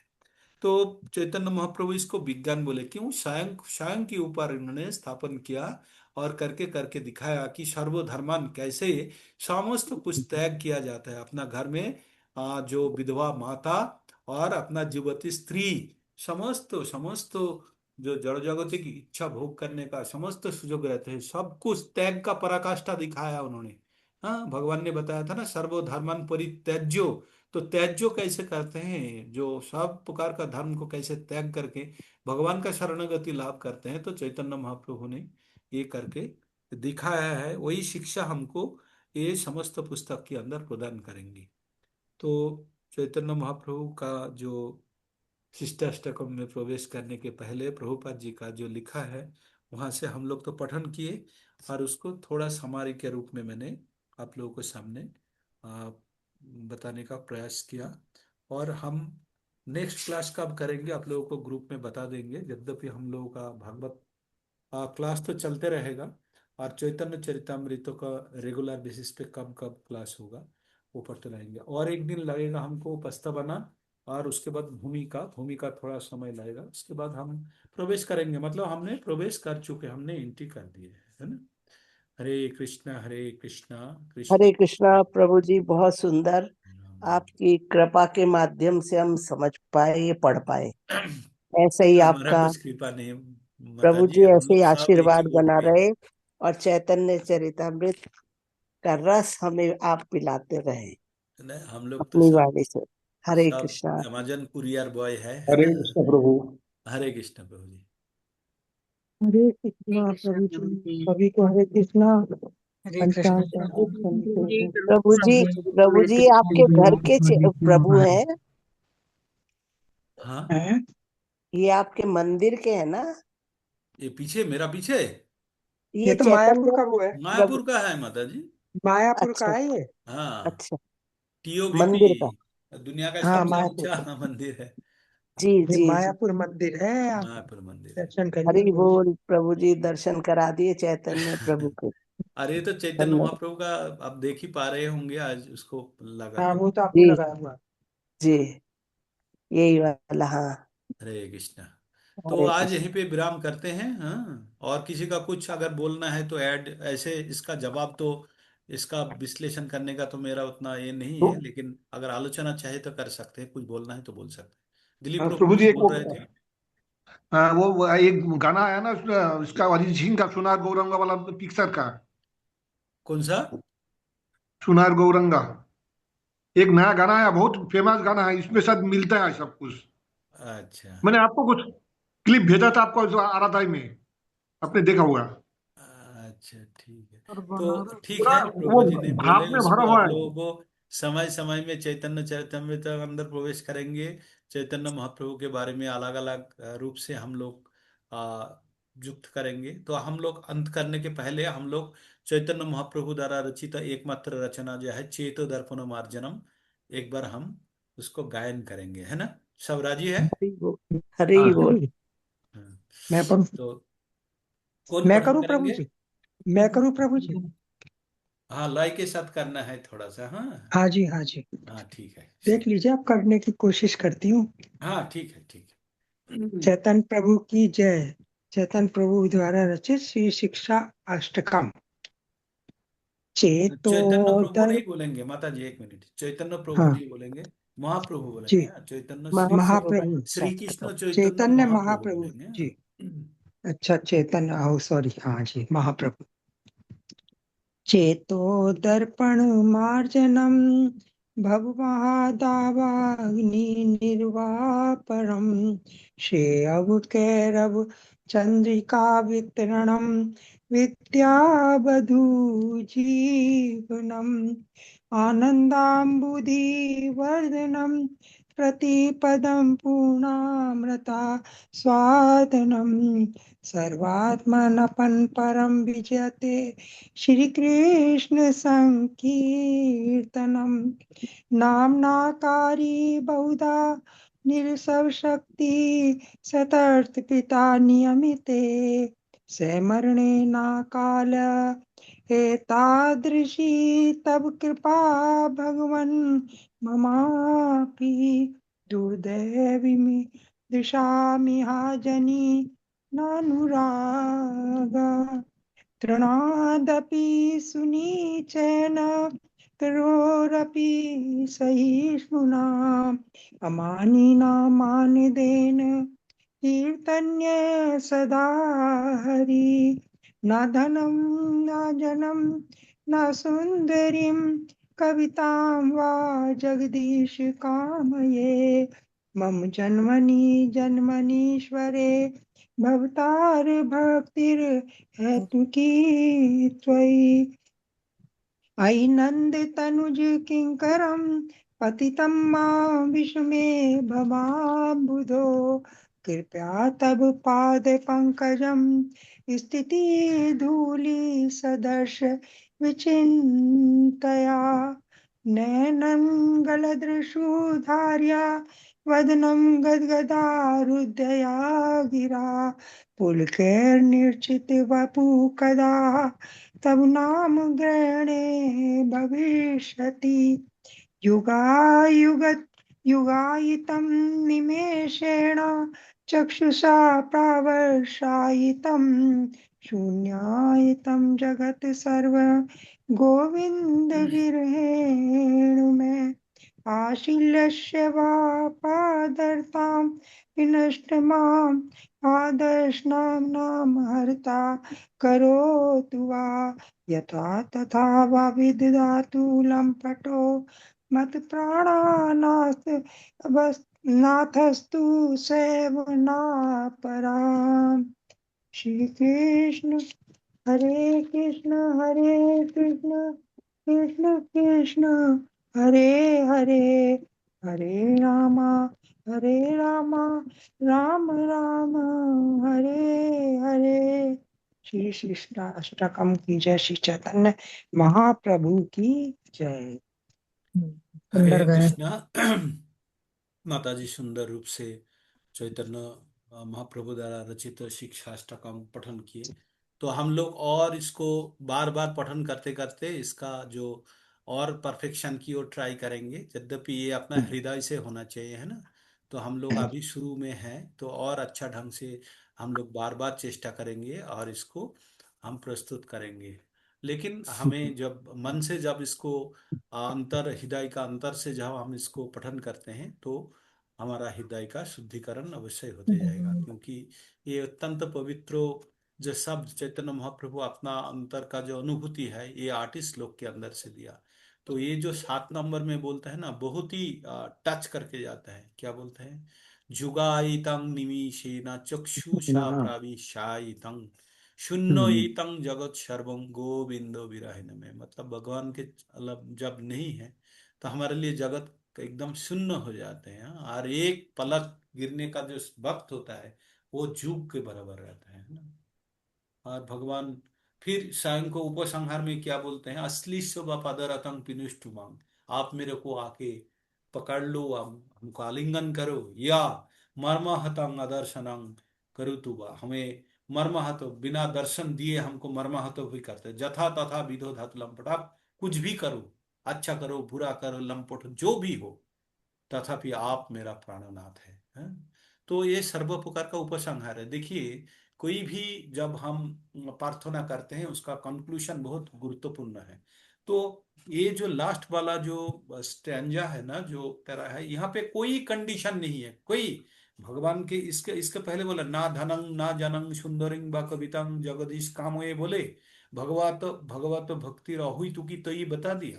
तो चैतन्य महाप्रभु इसको विज्ञान बोले, क्यों, स्वयं स्वयं के ऊपर इन्होंने स्थापन किया और करके करके दिखाया कि सर्वधर्मान कैसे समस्त कुछ त्याग किया जाता है। अपना घर में जो विधवा माता और अपना युवती स्त्री, समस्त समस्त जो जड़ जगत की इच्छा भोग करने का समस्त सुयोग रहते हैं, सब कुछ त्याग का पराकाष्ठा दिखाया उन्होंने। हाँ, भगवान ने बताया था ना, सर्वधर्मान परित्यज्यो। तो त्याज्यो कैसे करते हैं, जो सब प्रकार का धर्म को कैसे त्याग करके भगवान का शरणागति लाभ करते हैं, तो चैतन्य महाप्रभु ने ये करके दिखाया है। वही शिक्षा हमको ये समस्त पुस्तक के अंदर प्रदान करेंगी। तो चैतन्य महाप्रभु का जो शिष्टाष्टकम में प्रवेश करने के पहले प्रभुपाद जी का जो लिखा है, वहां से हम लोग तो पठन किए, और उसको थोड़ा समरी के रूप में मैंने आप लोगों के सामने आ, बताने का प्रयास किया। और हम नेक्स्ट क्लास कब करेंगे आप लोगों को ग्रुप में बता देंगे। यद्यपि हम लोगों का भागवत क्लास तो चलते रहेगा, और चैतन्य चरितमृतों का रेगुलर बेसिस पे कब कब क्लास होगा वो पढ़ते रहेंगे। और एक दिन लगेगा हमको उपस्थापना, और उसके बाद भूमिका, भूमिका थोड़ा समय लगेगा, उसके बाद हम प्रवेश करेंगे। मतलब हमने प्रवेश कर चुके, हमने एंट्री कर दिए है ना। हरे कृष्णा हरे कृष्ण कृष्णा प्रभु जी, बहुत सुंदर। राम आपकी कृपा के माध्यम से हम समझ पाए, ये पढ़ पाए। राम। ऐसे ही हमारा आपका, कुछ कृपा नहीं माता प्रभु जी, जी, हम ऐसे ही लोग सब एक ही आशीर्वाद बोट बना पे हैं। रहे, और चैतन्य चरितमृत का रस हमें आप पिलाते रहे नहीं, हम लोग तो अपनी सब वाणी से। हरे सब कृष्णा। अमेजन कुरियर बॉय है हरे ना। कृष्ण प्रभु। हरे कृष्ण प्रभु जी। हरे कृष्णा प्रभु जी, सभी को हरे कृष्णा। हरे कृष्ण पंचांग का प्रभु पाठ करने के लिए। प्रभु जी आपके घर के प्रभु हैं? हाँ, हैं? ये आपके मंदिर के हैं ना? ये पीछे, मेरा पीछे ये ये तो मायापुर चैतन्य का वो है, प्रभु? मायापुर का है माता जी। मायापुर का अच्छा, है ये। हाँ, अच्छा। टीओबीपी, मंदिर का। दुनिया का हाँ, सबसे मायापुर का। ऊंचा मंदिर है। जी ये जी जी। मायापुर मंदिर है, आप मायापुर मंदिर है। दर्शन करिए। हरि बोल प्रभु जी, दर्शन करा दिए चैतन्य प्रभु के। अरे, तो चैतन्य धन्यवाद। महाप्रभु का आप देख ही पा रहे होंगे, आज उसको लगा हाँ, के। वो तो आपको जी लगाया हुआ है। जी, यही वाला, हाँ। हरे कृष्णा। तो हरे आज कृष्ण। यहीं पे विराम करते हैं। हाँ, और किसी का कुछ अगर बोलना है तो ऐड, ऐसे इसका जवाब तो, इसका विश्लेषण करने का तो मेरा उतना ये नहीं है, लेकिन अगर आलोचना चाहे तो कर सकते हैं, कुछ बोलना है तो बोल सकते हैं। दिलीप हाँ, प्रभु प्रभु कुछ जी एक बोल रहे थे। वो एक गाना आया ना उसका अरिजीत सिंह का, सुनार गौरंगा वाला पिक्चर का। कौन सा? सुनार गौरंगा एक नया गाना आया, बहुत फेमस गाना है, इसमें शायद मिलता है सब कुछ। अच्छा मैंने आपको कुछ क्लिप भेजा था आपको जो आराधाई में, आपने देखा होगा। अच्छा, ठीक है। और तो बनारस ठीक पूरा है, वो प्रभु जी ने बोले, भाव में इसको भरा आप हुआ है। लोगों को समय समय में चैतन्य चरितमृत अंदर प्रवेश करेंगे। चैतन्य महाप्रभु के बारे में अलग अलग रूप से हम लोग आ, युक्त करेंगे। तो हम लोग अंत करने के पहले हम लोग चैतन्य महाप्रभु द्वारा रचित एकमात्र रचना जो है चेतो दर्पण मार्जनम, एक बार हम उसको गायन करेंगे, है ना। सब राजी है? हरि बोल, हरि हाँ, बोल। हाँ। मैं पढ़ूं? तो कौन मैं पठन करूं प्रभु करेंगे? जी? मैं करूं प्रभु जी? हाँ, लय के साथ करना है थोड़ा सा। हाँ, हाँ जी, हाँ जी। हाँ, ठीक है, देख सही। लीजिए, आप करने की कोशिश करती हूँ। हाँ, ठीक है, ठीक है। चैतन्य प्रभु की जय। चैतन्य प्रभु द्वारा रचित श्री शिक्षा अष्टकम। चैतन्य प्रभु चेतोदर। नहीं बोलेंगे माता जी, एक मिनट, चैतन्य प्रभु हाँ नहीं बोलेंगे, महाप्रभु जी, बोलेंगे। हाँ, चैतन्य श्री महाप्रभु महाप्रभु। श्री कृष्ण चैतन्य चैतन्य महाप्रभु महाप्रभु बोलेंगे। जी। हाँ। अच्छा, चैतन्य, ओ सॉरी, हाँ जी, महाप्रभु। चेतो दर्पण मार्जनम भवमहादावाग्नि निर्वापरम श्रेयव कैरव चंद्रिका वितरणम विद्यावधू जीवनम आनंदाम्बुधिवर्धनम प्रतिपदम पूर्णामृता स्वादनम सर्वात्मनपन परम विजयते श्री कृष्ण संकीर्तनम नामनाकारी बहुधा निरसव शक्ति सतर्थ पिता नियमिते समरणे ना काल एतादृशी तब कृपा भगवन् ममापि दुर्दैवी में दृशामि जनी नानुरागा तृणादपि सुनीचेन करोरपि सहिष्णुना अमानिना मानदेन कीर्तन्य सदा हरि न धनं न जनं न सुन्दरीं कवितां वा जगदीश कामये। मम जन्मनि जन्मनीश्वरे भवतार भक्तिर हेतु की त्वयि। अयि नन्द तनुज किङ्करं पतितं मां विषमे भवाम्बुधो। कृपया तब पाद पंकजं स्थिति धूलि सदर्श विचिन्तया। नैनं गलदृशुधार्या वदनं गद्गदारुद्धया गिरा। पुलकैर्निर्चित वपु कदा तब नाम ग्रहणे भविष्यति। युगायुगत युगायितं निमेषेण चक्षुषा प्रावर्षायितं शून्यायितं जगत् सर्व गोविन्द गिरहेणुमे। आशीलस्य वा पादर्तां विनष्ट माम् आदर्शनां हर्ता करोतु वा। यथा तथा वा विदधातु लम्पटो मत्प्राणानाथ नाथस्तु सेवनापराम्। श्री कृष्ण हरे कृष्ण कृष्ण कृष्ण हरे हरे, हरे रामा राम राम हरे हरे। श्री कृष्ण अष्टकम की जय। श्री चैतन्य महाप्रभु की जय। हरे सुंदर गायन। कृष्णा। माता जी सुंदर रूप से चैतन्य महाप्रभु द्वारा रचित शिक्षाष्टकम पठन किए। तो हम लोग और इसको बार बार पठन करते करते इसका जो और परफेक्शन की ओर ट्राई करेंगे, यद्यपि ये अपना हृदय से होना चाहिए, है ना। तो हम लोग अभी शुरू में हैं, तो और अच्छा ढंग से हम लोग बार बार चेष्टा करेंगे और इसको हम प्रस्तुत करेंगे। लेकिन हमें जब मन से जब इसको अंतर हृदय का अंतर से जब हम इसको पठन करते हैं, तो हमारा हृदय का शुद्धिकरण अवश्य होते जाएगा, क्योंकि ये अत्यंत पवित्र जो शब्द चैतन्य महाप्रभु अपना अंतर का जो अनुभूति है ये 8 श्लोक के अंदर से दिया। तो ये जो 7 नंबर में बोलते हैं ना, बहुत ही टच करके जाता है। क्या बोलते हैं? जुगायितं निमीषेण चक्षुषा प्राविशायितं शून्य ईतं जगत सर्वं गोविंदो विरहिण में। मतलब भगवान के मतलब जब नहीं है तो हमारे लिए जगत एकदम शून्य हो जाते हैं, और एक पलक गिरने का जो वक्त होता है वो जुग के बराबर रहता है ना। और भगवान फिर स्वयं को उपसंहार में क्या बोलते हैं? अश्लीष्य व पदरतंग पिनुष्टुमांग। आप मेरे को आके पकड़ लो, हमको आलिंगन करो, या मर्माहतंग अदर्शनंग करुतुबा। हमें मर्माहत बिना दर्शन दिए हमको मर्माहत भी करते, जथा तथा विधो धत लंपट। आप कुछ भी करो, अच्छा करो बुरा करो लंपट जो भी हो, तथापि आप मेरा प्राणनाथ है? तो ये सर्वप्रकार का उपसंहार है। देखिए, कोई भी जब हम प्रार्थना करते हैं उसका कंक्लूजन बहुत गुरुत्वपूर्ण है। तो ये जो लास्ट वाला जो स्टैंजा है ना, जो तेरा है, यहाँ पे कोई कंडीशन नहीं है कोई। भगवान के इसके इसके पहले बोला ना धनंग ना जनंग सुंदरिंग बा कवितांग जगदीश काम, ये बोले भगवत भगवत भक्ति राहुई तू की, तो ये बता दिया।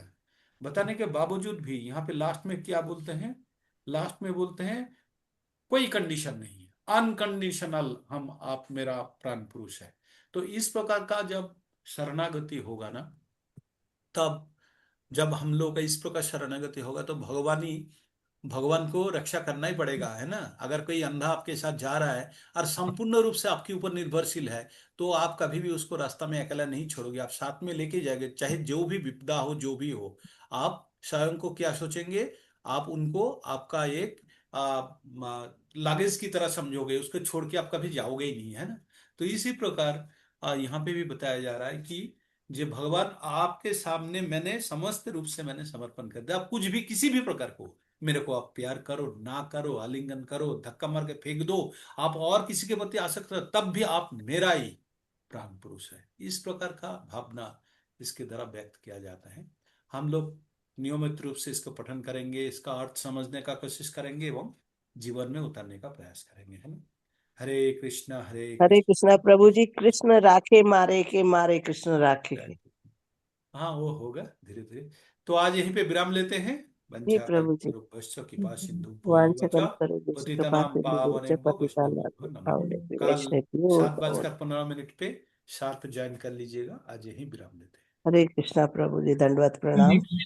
बताने के बावजूद भी यहाँ पे लास्ट में क्या बोलते हैं? लास्ट में बोलते हैं कोई कंडीशन नहीं है, अनकंडीशनल हम आप मेरा प्राण पुरुष है। तो इस प्रकार का जब शरणागति होगा ना, तब जब हम लोग का इस प्रकार शरणागति होगा तो भगवान को रक्षा करना ही पड़ेगा, है ना। अगर कोई अंधा आपके साथ जा रहा है और संपूर्ण रूप से आपके ऊपर निर्भरशील है, तो आप कभी भी उसको रास्ता में अकेला नहीं छोड़ोगे, आप साथ में लेके जाएंगे, चाहे जो भी विपदा हो जो भी हो। आप स्वयं को क्या सोचेंगे? आप उनको आपका एक लागेज की तरह समझोगे, उसको छोड़ के आप कभी जाओगे ही नहीं, है ना। तो इसी प्रकार यहाँ पे भी बताया जा रहा है कि जे भगवान आपके सामने मैंने समस्त रूप से मैंने समर्पण कर दिया। आप कुछ भी किसी भी प्रकार को, मेरे को आप प्यार करो ना करो, आलिंगन करो, धक्का मार के फेंक दो, आप और किसी के प्रति आसक्त हो, तब भी आप मेरा ही प्राण पुरुष है। इस प्रकार का भावना इसके द्वारा व्यक्त किया जाता है। हम लोग नियमित रूप से इसको पठन करेंगे, इसका अर्थ समझने का कोशिश करेंगे एवं जीवन में उतारने का प्रयास करेंगे, है ना। हरे कृष्णा हरे हरे कृष्णा कृष्णा प्रभु जी। कृष्ण कृष्ण राखे मारे के मारे कृष्ण राखे के। कृष्ण। हाँ वो होगा धीरे धीरे। तो आज यहीं पे विराम लेते हैं। जी वंशा प्रभु जी। कल्पतरुभ्यश्च कृपा सिंधुभ्यो एव च वांछकल्पतरुभ्यश्च कृपा पतितानां सिन्धुभ्यश्च पावनेभ्यो वैष्णवेभ्यो नमो नमः। पतितानां कल वैष्णवेभ्यो 7:15 पे शार्प ज्वाइन कर लीजिएगा। आज यहीं विराम लेते हैं। हरे कृष्णा प्रभु जी, दंडवत प्रणाम।